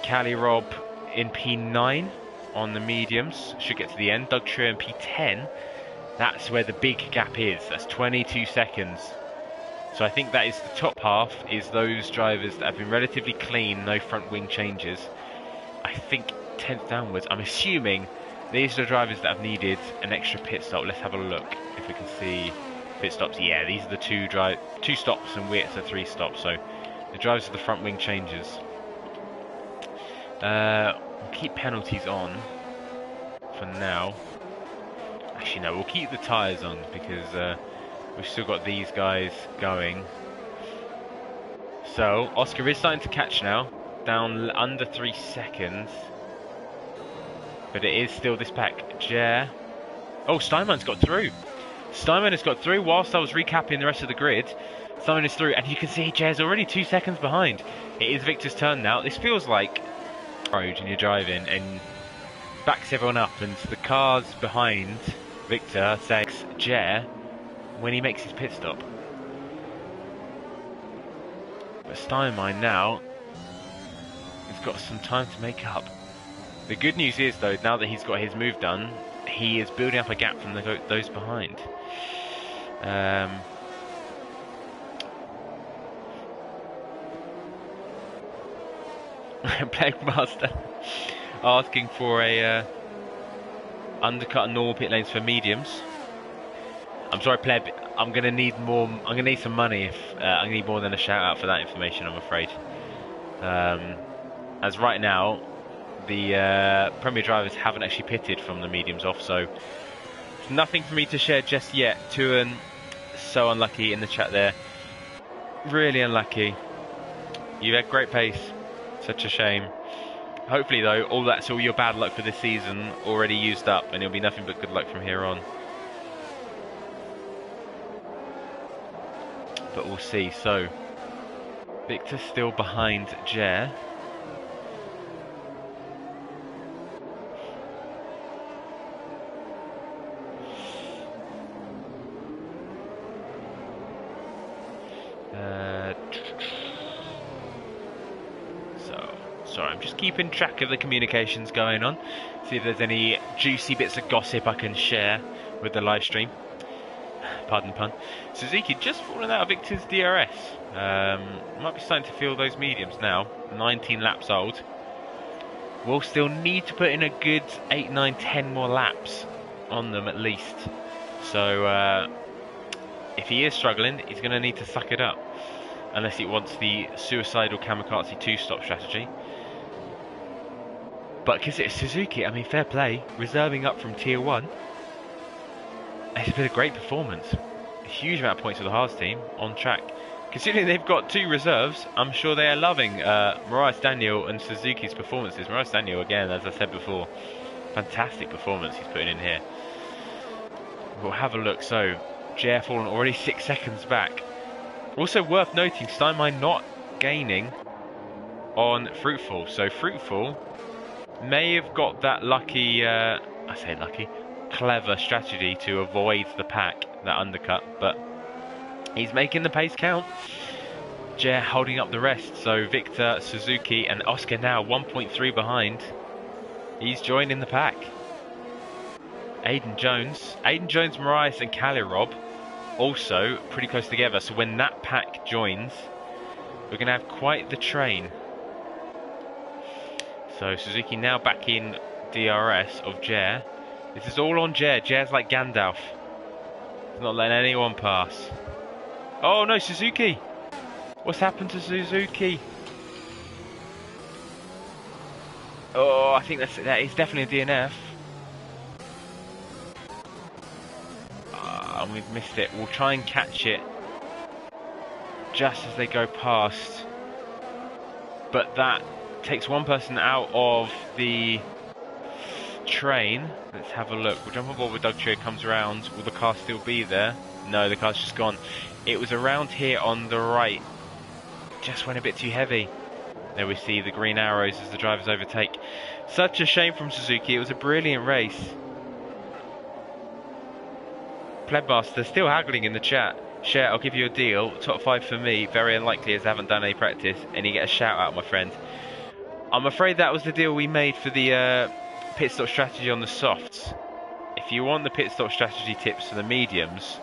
Cali Rob in P9 on the mediums, should get to the end. Doug Chu in P10, that's where the big gap is, that's 22 seconds. So I think that is the top half, is those drivers that have been relatively clean, no front wing changes. I think 10th downwards, I'm assuming these are the drivers that have needed an extra pit stop. Let's have a look if we can see pit stops. Yeah, these are the two stops, and we're at 3 stops. So the drivers with the front wing changes. We'll keep penalties on for now. Actually, no, we'll keep the tyres on because we've still got these guys going. So Oscar is starting to catch now, down under 3 seconds. But it is still this pack. Jer. Oh, Steinmein's got through. Steinmein has got through whilst I was recapping the rest of the grid. Steinmein is through, and you can see Jer's already 2 seconds behind. It is Victor's turn now. This feels like road and you're driving and backs everyone up, and the cars behind Victor says Jer when he makes his pit stop. But Steinmein now has got some time to make up. The good news is, though, now that he's got his move done, he is building up a gap from those behind. Plague Master asking for a undercut and normal pit lanes for mediums. I'm sorry, Pleb. I'm gonna need more. I'm gonna need some money. If I'm gonna need more than a shout out for that information, I'm afraid. As right now, the Premier drivers haven't actually pitted from the mediums off, so there's nothing for me to share just yet. Tuan, so unlucky in the chat there. Really unlucky. You've had great pace. Such a shame. Hopefully, though, all your bad luck for this season already used up, and it'll be nothing but good luck from here on. But we'll see. So, Victor's still behind Jer. just keeping track of the communications going on. See if there's any juicy bits of gossip I can share with the live stream. Pardon the pun. Suzuki just falling out of Victor's DRS. Might be starting to feel those mediums now. 19 laps old. We'll still need to put in a good 8, 9, 10 more laps on them at least. So if he is struggling, he's going to need to suck it up. Unless he wants the suicidal kamikaze 2-stop strategy. But because it's Suzuki, I mean, fair play. Reserving up from Tier 1. It's been a great performance. A huge amount of points for the Haas team on track. Considering they've got 2 reserves, I'm sure they are loving Maurice Daniel and Suzuki's performances. Maurice Daniel, again, as I said before, fantastic performance he's putting in here. We'll have a look. So, JF fallen already 6 seconds back. Also worth noting, Steinmeier not gaining on Fruitful. So Fruitful may have got that lucky, I say lucky, clever strategy to avoid the pack, that undercut, but he's making the pace count. Jer holding up the rest, so Victor, Suzuki and Oscar now 1.3 behind. He's joining the pack. Aiden Jones, Maurice and Kalirob also pretty close together, so when that pack joins, we're going to have quite the train. So Suzuki now back in DRS of Jer. This is all on Jer. Jer's like Gandalf. He's not letting anyone pass. Oh no, Suzuki! What's happened to Suzuki? Oh, I think that is definitely a DNF. And we've missed it. We'll try and catch it just as they go past. But that takes one person out of the train. Let's have a look. We'll jump on board with Doug Trio, comes around. Will the car still be there? No, the car's just gone. It was around here on the right. Just went a bit too heavy. There we see the green arrows as the drivers overtake. Such a shame from Suzuki. It was a brilliant race. Plebmaster still haggling in the chat. Share, I'll give you a deal. Top 5 for me. Very unlikely as I haven't done any practice. And you get a shout out, my friend. I'm afraid that was the deal we made for the pit stop strategy on the softs. If you want the pit stop strategy tips for the mediums,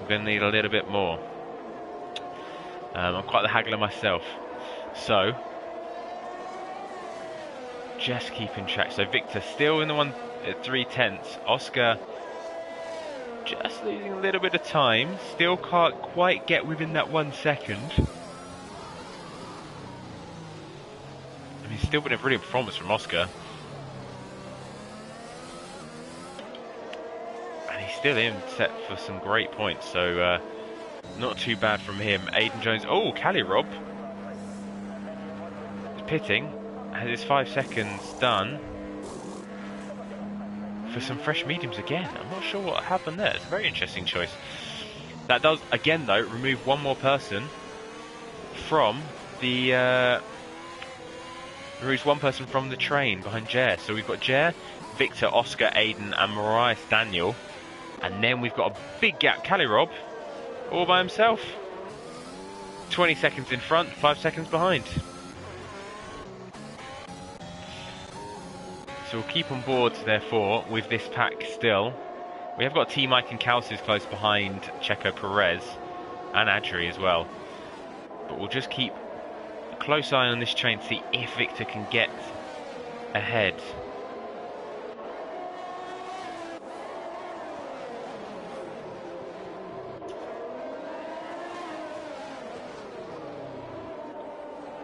I'm going to need a little bit more. I'm quite the haggler myself. So, just keeping track. So Victor still in the 3/10. Oscar just losing a little bit of time. Still can't quite get within that 1 second. I mean, still been a brilliant performance from Oscar. And he's still in set for some great points. So, not too bad from him. Aiden Jones. Oh, Kalirob is pitting. Has his 5 seconds done. For some fresh mediums again. I'm not sure what happened there. It's a very interesting choice. That does, again though, remove one more person from the... removes one person from the train behind Jer. So we've got Jer, Victor, Oscar, Aiden and Maurice Daniel. And then we've got a big gap. Kalirob, all by himself. 20 seconds in front, 5 seconds behind. So we'll keep on board, therefore, with this pack still. We have got T-Mike and Kalsis close behind Checo Perez and Adri as well. But we'll just keep a close eye on this train to see if Victor can get ahead.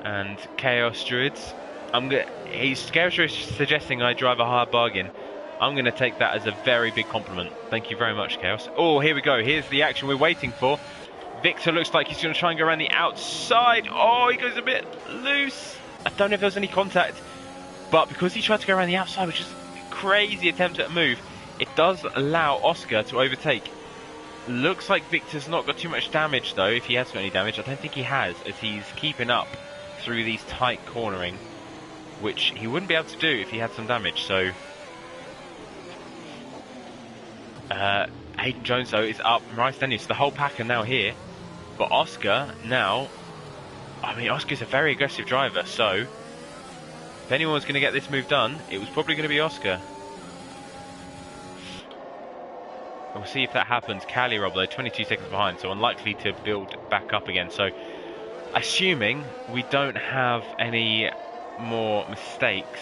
And Chaos Druids. Chaos Druids suggesting I drive a hard bargain. I'm going to take that as a very big compliment. Thank you very much, Chaos. Oh, here we go. Here's the action we're waiting for. Victor looks like he's going to try and go around the outside. Oh, he goes a bit loose. I don't know if there was any contact. But because he tried to go around the outside, which is a crazy attempt at a move, it does allow Oscar to overtake. Looks like Victor's not got too much damage, though, if he has got any damage. I don't think he has, as he's keeping up through these tight cornering, which he wouldn't be able to do if he had some damage. So Aiden Jones though is up. Maurice Daniels, the whole pack are now here, but Oscar now, I mean, Oscar's a very aggressive driver, so If anyone was going to get this move done, it was probably going to be Oscar. We'll see if that happens. Rob, though, 22 seconds behind, so unlikely to build back up again. So, assuming we don't have any more mistakes,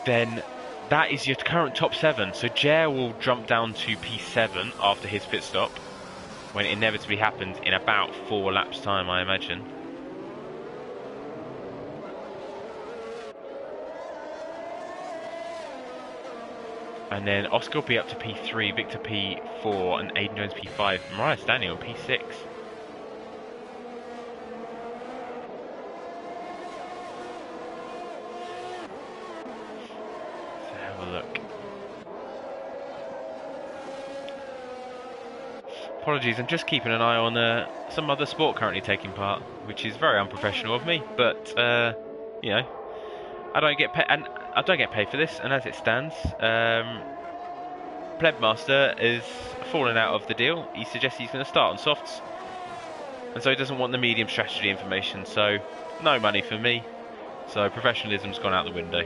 then that is your current top 7. So Jer will jump down to P7 after his pit stop, when it inevitably happens in about 4 laps time, I imagine. And then Oscar will be up to P3, Victor P4, and Aiden Jones P5, Mariah Daniel P6. Let's have a look. Apologies, I'm just keeping an eye on some other sport currently taking part, which is very unprofessional of me, but you know, I don't get paid for this, and as it stands, Plebmaster is falling out of the deal. He suggests he's going to start on softs, and so he doesn't want the medium strategy information, so no money for me. So professionalism's gone out the window.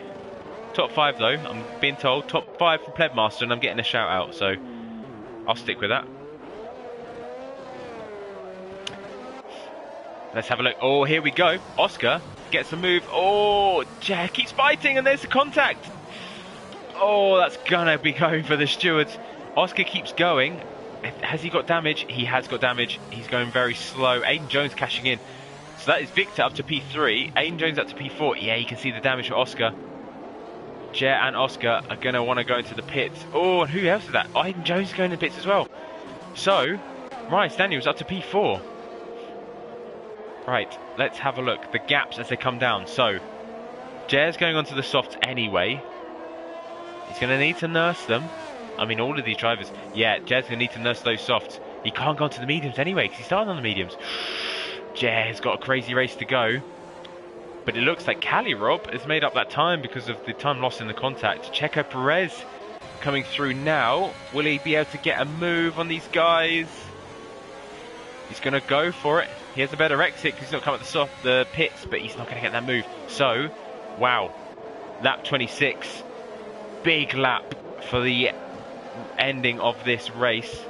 Top 5 though, I'm being told, top 5 from Plebmaster, and I'm getting a shout out, so I'll stick with that. Let's have a look. Oh, here we go. Oscar gets a move. Oh, Jack keeps fighting, and there's the contact. Oh, that's gonna be going for the stewards. Oscar keeps going. Has he got damage? He has got damage. He's going very slow. Aiden Jones cashing in. So that is Victor up to P3. Aiden Jones up to P4. Yeah, you can see the damage for Oscar. Jer and Oscar are gonna want to go into the pits. Oh, and who else is that? Aiden Jones is going to the pits as well. So, Ryan Daniels up to P4. Right, let's have a look. The gaps as they come down. So, Jer's going onto the softs anyway. He's going to need to nurse them. I mean, all of these drivers. Yeah, Jer's going to need to nurse those softs. He can't go onto the mediums anyway, because he started on the mediums. Jer's got a crazy race to go. But it looks like Rob has made up that time because of the time lost in the contact. Checo Perez coming through now. Will he be able to get a move on these guys? He's going to go for it. He has a better exit because he's not coming at the pits, but he's not going to get that move. So, wow. Lap 26. Big lap for the ending of this race.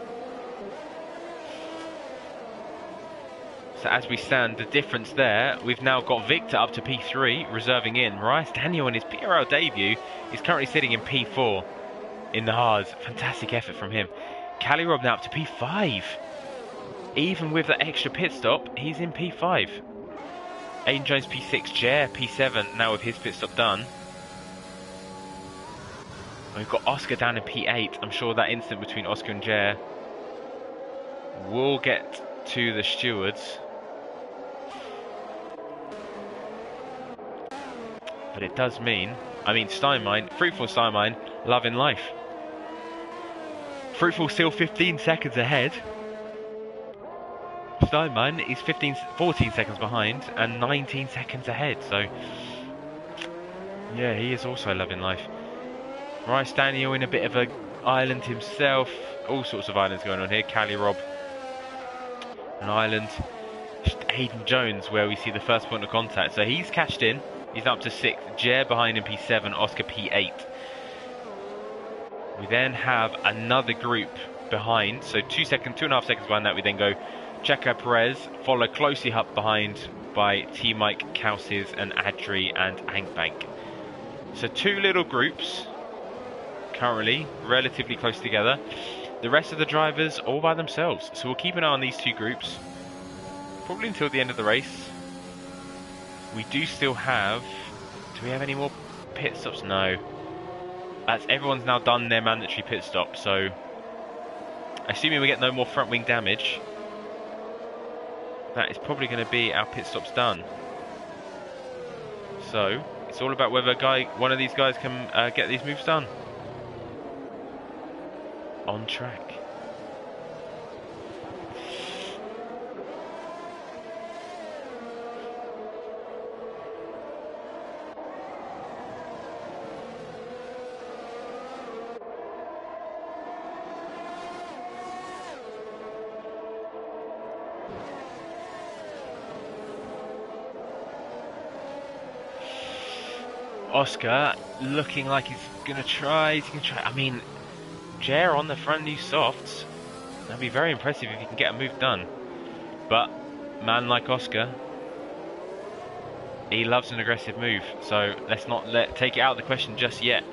So as we stand, the difference there, we've now got Victor up to P3, reserving in. Mariah Daniel in his PRL debut is currently sitting in P4 in the hards. Fantastic effort from him. Rob now up to P5. Even with that extra pit stop, he's in P5. Aiden Jones P6, Jer P7 now with his pit stop done. We've got Oscar down in P8. I'm sure that incident between Oscar and Jer will get to the stewards. But it does mean, Steinmine, Fruitful Steinmine, loving life. Fruitful still 15 seconds ahead. Steinmine is 14 seconds behind and 19 seconds ahead, so yeah, he is also loving life. Rice Daniel in a bit of an island himself. All sorts of islands going on here. Rob, an island. Aiden Jones, where we see the first point of contact. So he's cashed in. He's up to 6th. Jer behind him P7. Oscar P8. We then have another group behind. So 2.5 seconds behind that, we then go Checo Perez, followed closely up behind by T Mike, Cowses and Adri and Ankbank. So 2 little groups currently relatively close together. The rest of the drivers all by themselves. So we'll keep an eye on these 2 groups probably until the end of the race. We do still have, do we have any more pit stops? No. That's everyone's now done their mandatory pit stop, so assuming we get no more front wing damage, that is probably going to be our pit stops done. So it's all about whether one of these guys can get these moves done on track. Oscar looking like he's gonna try. He's gonna try. I mean, Jer on the front new softs. That'd be very impressive if he can get a move done. But man like Oscar, he loves an aggressive move. So let's not take it out of the question just yet.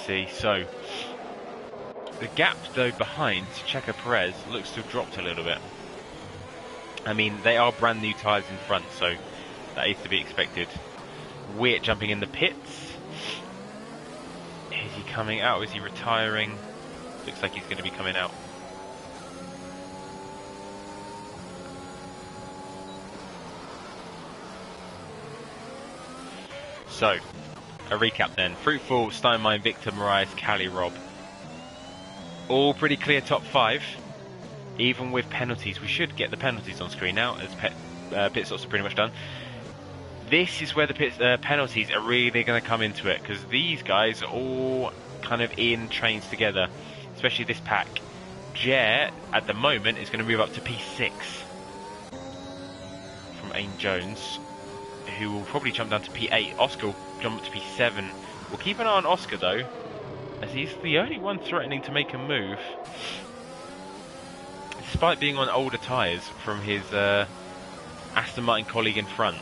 See, so the gap though behind Checo Perez looks to have dropped a little bit. I mean, they are brand new tyres in front, so that is to be expected. Weird jumping in the pits. Is he coming out? Is he retiring? Looks like he's going to be coming out. So a recap then. Fruitful, Steinmine, Victor, Moraes, Cali, Rob. All pretty clear top 5. Even with penalties. We should get the penalties on screen now, as pit stops are pretty much done. This is where the penalties are really going to come into it, because these guys are all kind of in trains together, especially this pack. Jer, at the moment, is going to move up to P6 from Aiden Jones, who will probably jump down to P8. Oscar will jump up to P7. We'll keep an eye on Oscar though, as he's the only one threatening to make a move, despite being on older tyres from his Aston Martin colleague in front.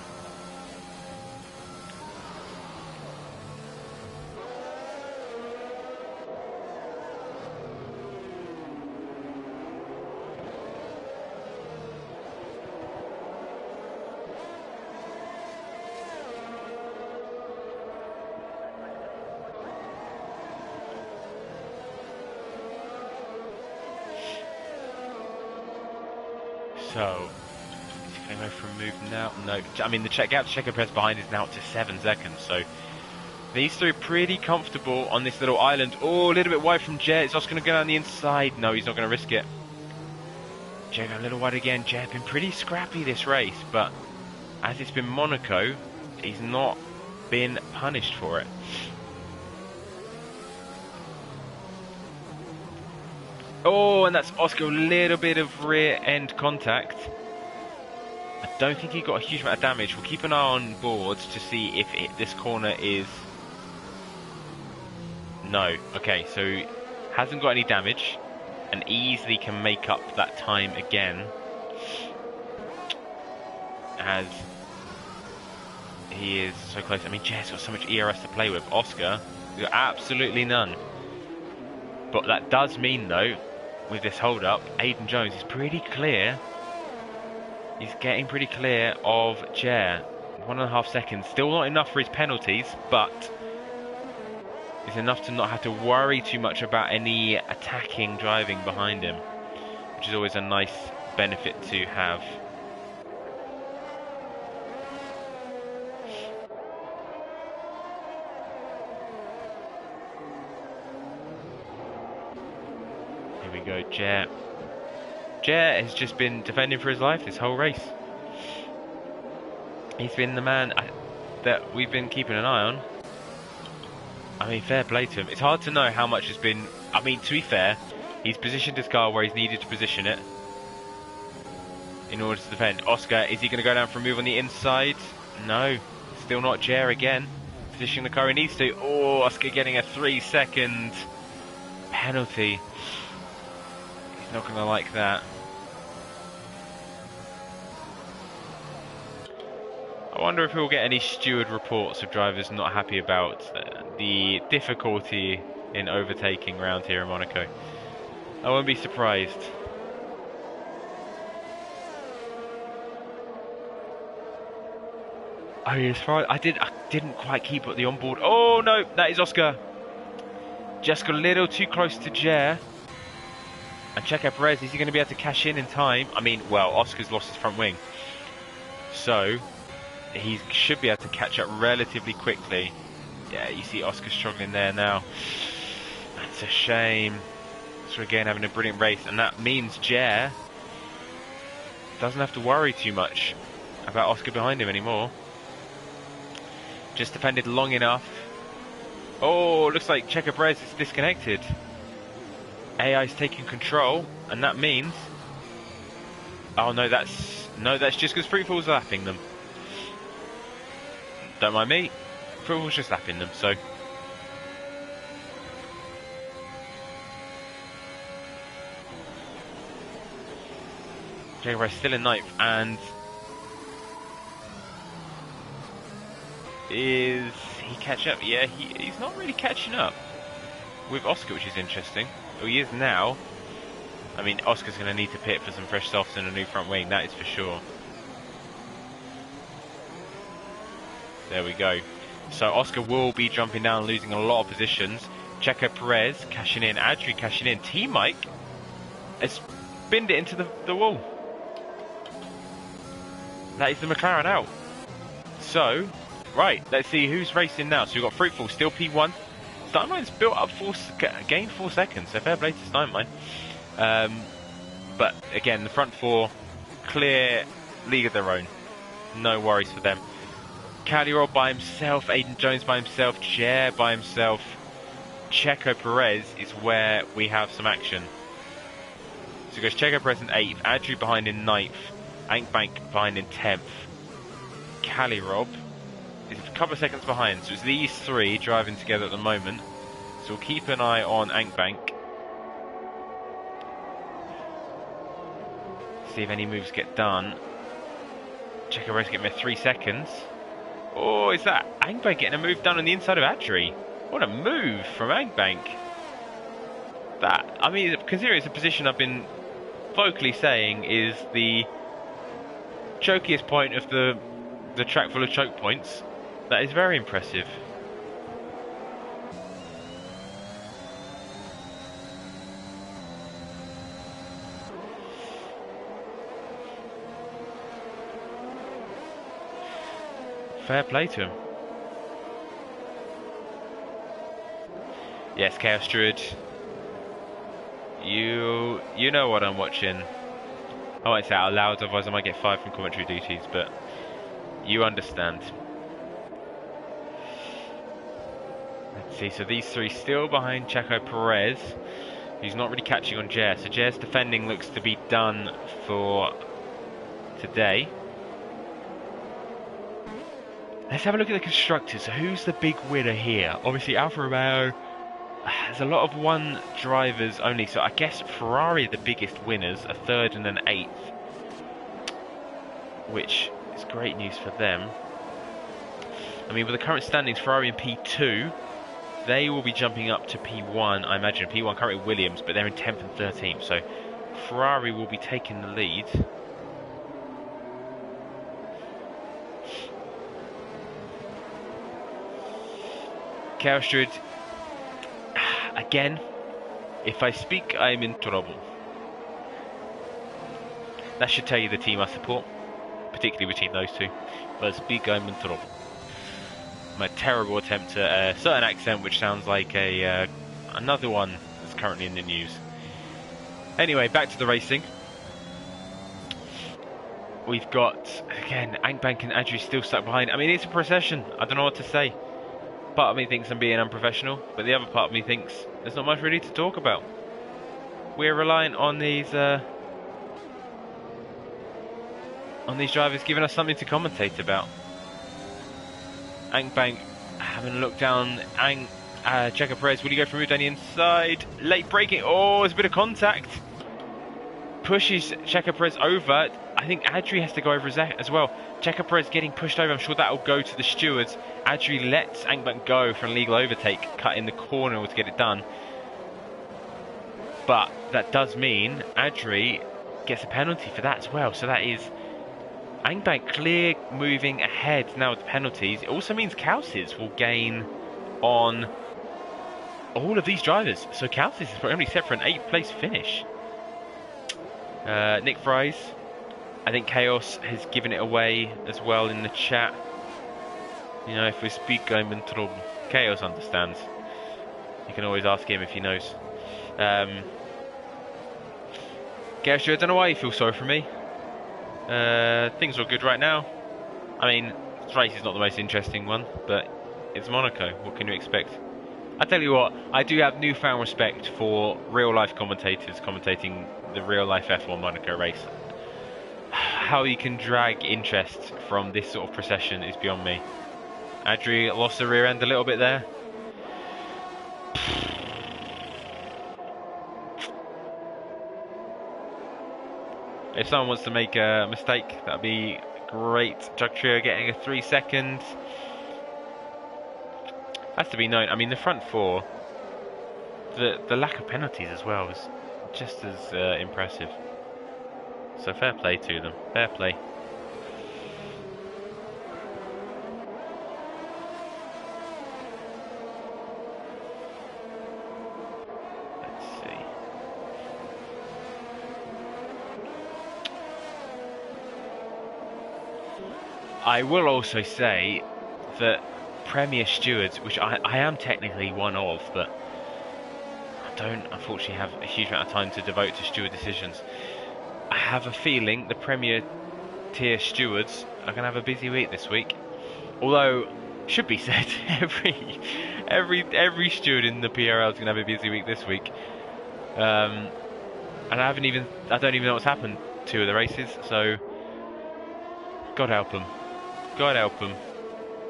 So, is he going to go for a move now? No. I mean, the gap to Checo Perez behind is now up to 7 seconds. So, these three are pretty comfortable on this little island. Oh, a little bit wide from Jet. Is Oscar going to go down the inside? No, he's not going to risk it. Jet a little wide again. Jet been pretty scrappy this race, but as it's been Monaco, he's not been punished for it. Oh, and that's Oscar, a little bit of rear end contact. I don't think he got a huge amount of damage. We'll keep an eye on boards to see if this corner is... No. Okay, so hasn't got any damage and easily can make up that time again, as he is so close. I mean, Jess got so much ERS to play with. Oscar, got absolutely none. But that does mean, though, with this hold up, Aiden Jones is pretty clear. He's getting pretty clear of Jer. 1.5 seconds. Still not enough for his penalties, but it's enough to not have to worry too much about any attacking driving behind him, which is always a nice benefit to have. Here we go, Jer. Jer has just been defending for his life this whole race. He's been the man that we've been keeping an eye on. I mean, fair play to him. It's hard to know how much has been... I mean, to be fair, he's positioned his car where he's needed to position it in order to defend. Oscar, is he going to go down for a move on the inside? No. Still not Jer again. Positioning the car he needs to. Oh, Oscar getting a 3-second penalty. He's not going to like that. I wonder if we'll get any steward reports of drivers not happy about the difficulty in overtaking around here in Monaco. I won't be surprised. Oh, as far as I didn't quite keep up the onboard. Oh no, that is Oscar. Just got a little too close to Jer. And Checo Perez, is he going to be able to cash in time? I mean, well, Oscar's lost his front wing, so he should be able to catch up relatively quickly. Yeah, you see Oscar struggling there now. That's a shame. So again, having a brilliant race, and that means Jer doesn't have to worry too much about Oscar behind him anymore. Just defended long enough. Oh, looks like Checo Perez is disconnected. AI's taking control, and that means... Oh no, that's just because Fruitful's lapping them. Don't mind me. Fruitful's just lapping them, so... Checo Perez still in ninth, and... Is he catching up? Yeah, he's not really catching up with Oscar, which is interesting. Well, he is now. I mean, Oscar's going to need to pit for some fresh softs and a new front wing, that is for sure. There we go. So Oscar will be jumping down, losing a lot of positions. Checo Perez cashing in, Adri cashing in. T-Mike has spinned it into the wall. That is the McLaren out. So... Right, let's see who's racing now. So we've got Fruitful, still P1. Steinmeine's built up gained 4 seconds, so fair play to Steinmein. But again, the front four, clear league of their own. No worries for them. Calirol by himself, Aiden Jones by himself, Chair by himself. Checo Perez is where we have some action. So it goes Checo Perez in 8th, Adri behind in 9th, Ankbank behind in 10th. Calirol is a couple of seconds behind, so it's these three driving together at the moment. So we'll keep an eye on Ankbank. See if any moves get done. Checo Perez getting there 3 seconds. Oh, is that Ankbank getting a move done on the inside of Adri? What a move from Ankbank. That, I mean, considering it's a position I've been vocally saying is the chokiest point of the track full of choke points. That is very impressive. Fair play to him. Yes, Chaos Druid. You know what I'm watching. I won't say it out loud, otherwise I might get fired from commentary duties, but you understand. Let's see, so these three still behind Checo Perez, who's not really catching on Jer. So Jer's defending looks to be done for today. Let's have a look at the constructors. So who's the big winner here? Obviously Alfa Romeo. There's a lot of one drivers only, so I guess Ferrari are the biggest winners, a 3rd and an 8th, which is great news for them. I mean, with the current standings, Ferrari in P2, they will be jumping up to P1, I imagine. P1 currently Williams, but they're in 10th and 13th, so Ferrari will be taking the lead. Chaos Druid. Again, if I speak, I'm in trouble. That should tell you the team I support, particularly between those two. If I speak, I'm in trouble. My terrible attempt at a certain accent, which sounds like another one that's currently in the news. Anyway, back to the racing. We've got, again, Ankbank and Adri still stuck behind. I mean, it's a procession. I don't know what to say. Part of me thinks I'm being unprofessional, but the other part of me thinks there's not much really to talk about. We're reliant on these drivers giving us something to commentate about. Ankbank having a look down. Checo Perez, will he go for a move down the inside? Late braking. Oh, there's a bit of contact. Pushes Checo Perez over. I think Adri has to go over as well. Checo Perez getting pushed over. I'm sure that will go to the stewards. Adri lets Ankbank go for an illegal overtake, cut in the corner to get it done. But that does mean Adri gets a penalty for that as well. So that is Ankbank clear moving ahead now with the penalties. It also means Cowses will gain on all of these drivers. So Cowses is only set for an 8th place finish. Nick Fries. I think Chaos has given it away as well in the chat. You know, if we speak, I'm in trouble. Chaos understands. You can always ask him if he knows. Chaos, I don't know why you feel sorry for me. Things are good right now. I mean, this race is not the most interesting one, but it's Monaco. What can you expect? I tell you what, I do have newfound respect for real-life commentators commentating the real-life F1 Monaco race. How you can drag interest from this sort of procession is beyond me. Adri lost the rear end a little bit there. If someone wants to make a mistake, that'd be great. Jug Trio getting a 3 second. Has to be known. I mean, the front four, the lack of penalties as well is just as impressive. So fair play to them. Fair play. Let's see. I will also say that Premier Stewards, which I am technically one of, but I don't unfortunately have a huge amount of time to devote to steward decisions. I have a feeling the Premier Tier Stewards are going to have a busy week this week. Although, should be said, every steward in the PRL is going to have a busy week this week. And I don't even know what's happened to 2 of the races, so God help them. God help them.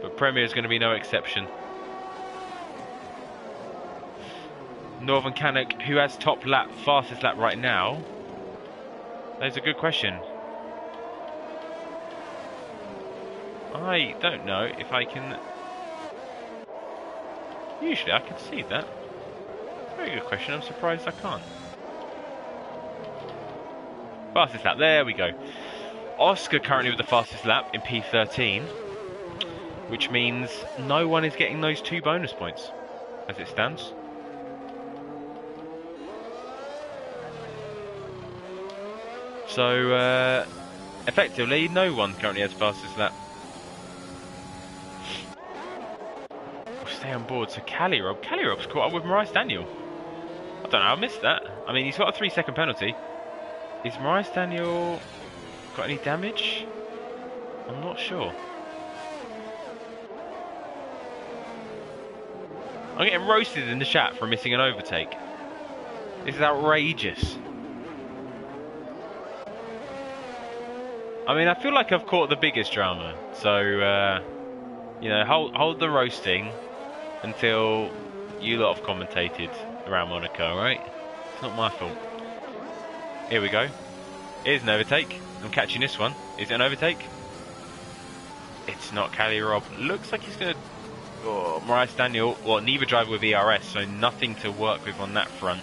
But Premier is going to be no exception. Northern Canuck, who has top lap, fastest lap right now? That's a good question. I don't know if I can... Usually I can see that. Very good question, I'm surprised I can't. Fastest lap, there we go. Oscar currently with the fastest lap in P13, which means no one is getting those 2 bonus points as it stands. So effectively no one currently has fastest lap. We'll stay on board. So Calirob's caught up with Maurice Daniel. I don't know, I missed that. I mean, he's got a 3 second penalty. Is Maurice Daniel got any damage? I'm not sure. I'm getting roasted in the chat for missing an overtake. This is outrageous. I mean, I feel like I've caught the biggest drama. So, you know, hold the roasting until you lot have commentated around Monaco, alright? It's not my fault. Here we go. Here's an overtake. I'm catching this one. Is it an overtake? It's not. Calirob looks like he's going to... Oh, Maurice Daniel, well, neither driver with ERS, so nothing to work with on that front.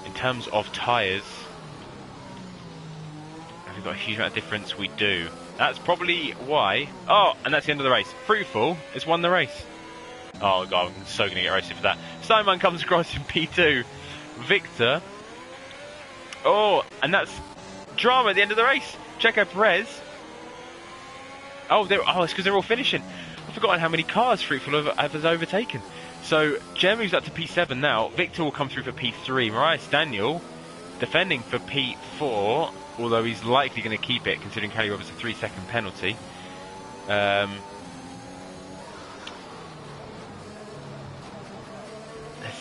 In terms of tyres, have we got a huge amount of difference? We do. That's probably why... Oh, and that's the end of the race. Fruitful has won the race. Oh, God, I'm so going to get roasted for that. Steinman comes across in P2. Victor. Oh, and that's drama at the end of the race. Checo Perez. Oh, it's because they're all finishing. I've forgotten how many cars Fruitful has overtaken. So, Jem moves up to P7 now. Victor will come through for P3. Maurice Daniel defending for P4, although he's likely going to keep it, considering Kelly Roberts a 3 second penalty. Let's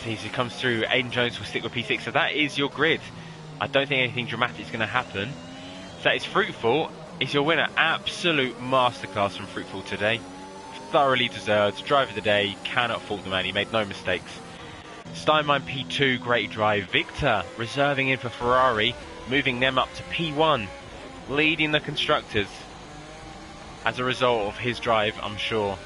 see, as he comes through, Aiden Jones will stick with P6. So that is your grid. I don't think anything dramatic is going to happen. So that is Fruitful. Is your winner. Absolute masterclass from Fruitful today. Thoroughly deserved. Driver of the day. Cannot fault the man. He made no mistakes. Steinmine P2. Great drive. Victor reserving in for Ferrari. Moving them up to P1. Leading the constructors. As a result of his drive, I'm sure.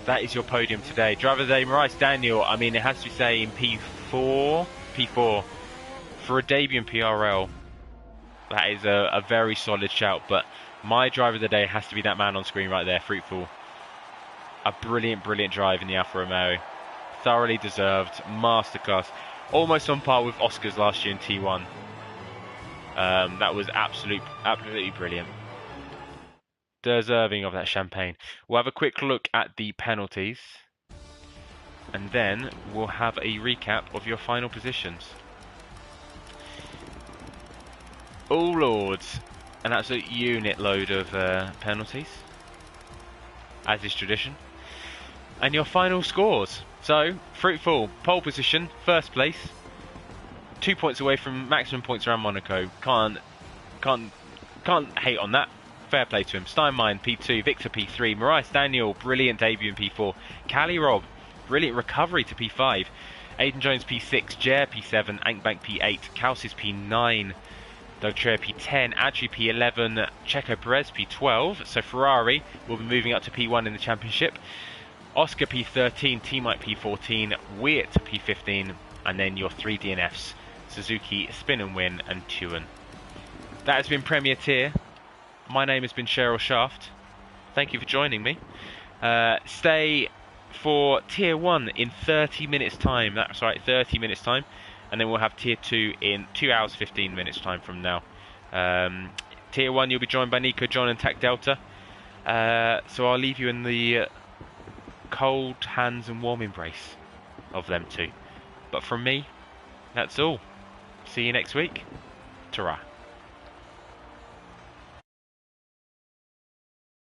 That is your podium today. Driver of the day, Maurice Daniel. I mean, it has to be say in P4. P4. For a debut in PRL. That is a very solid shout, but my driver of the day has to be that man on screen right there, Fruitful. A brilliant, brilliant drive in the Alfa Romeo. Thoroughly deserved. Masterclass. Almost on par with Oscar's last year in T1. That was absolutely brilliant. Deserving of that champagne. We'll have a quick look at the penalties. And then we'll have a recap of your final positions. Oh Lord, an absolute unit load of penalties, as is tradition. And your final scores. So, Fruitful, pole position, first place, 2 points away from maximum points around Monaco. Can't hate on that. Fair play to him. Steinmine P2, Victor P3, Maurice Daniel, brilliant debut in P4, Cali Rob, brilliant recovery to P5, Aidan Jones P6, Jer P7, Ankbank P8, Kausis P9, Doug Trier P10, Adri P11, Checo Perez P12. So Ferrari will be moving up to P1 in the championship. Oscar P13, T-Mike P14, Weird P15, and then your 3 DNFs, Suzuki, Spin and Win, and Tuan. That has been Premier Tier. My name has been Cheryl Shaft. Thank you for joining me. Stay for Tier 1 in 30 minutes time. That's right, 30 minutes time. And then we'll have Tier 2 in 2 hours 15 minutes time from now. Tier 1 you'll be joined by Nico, John and Tac Delta. So I'll leave you in the cold hands and warm embrace of them two. But from me, that's all. See you next week. Ta-ra.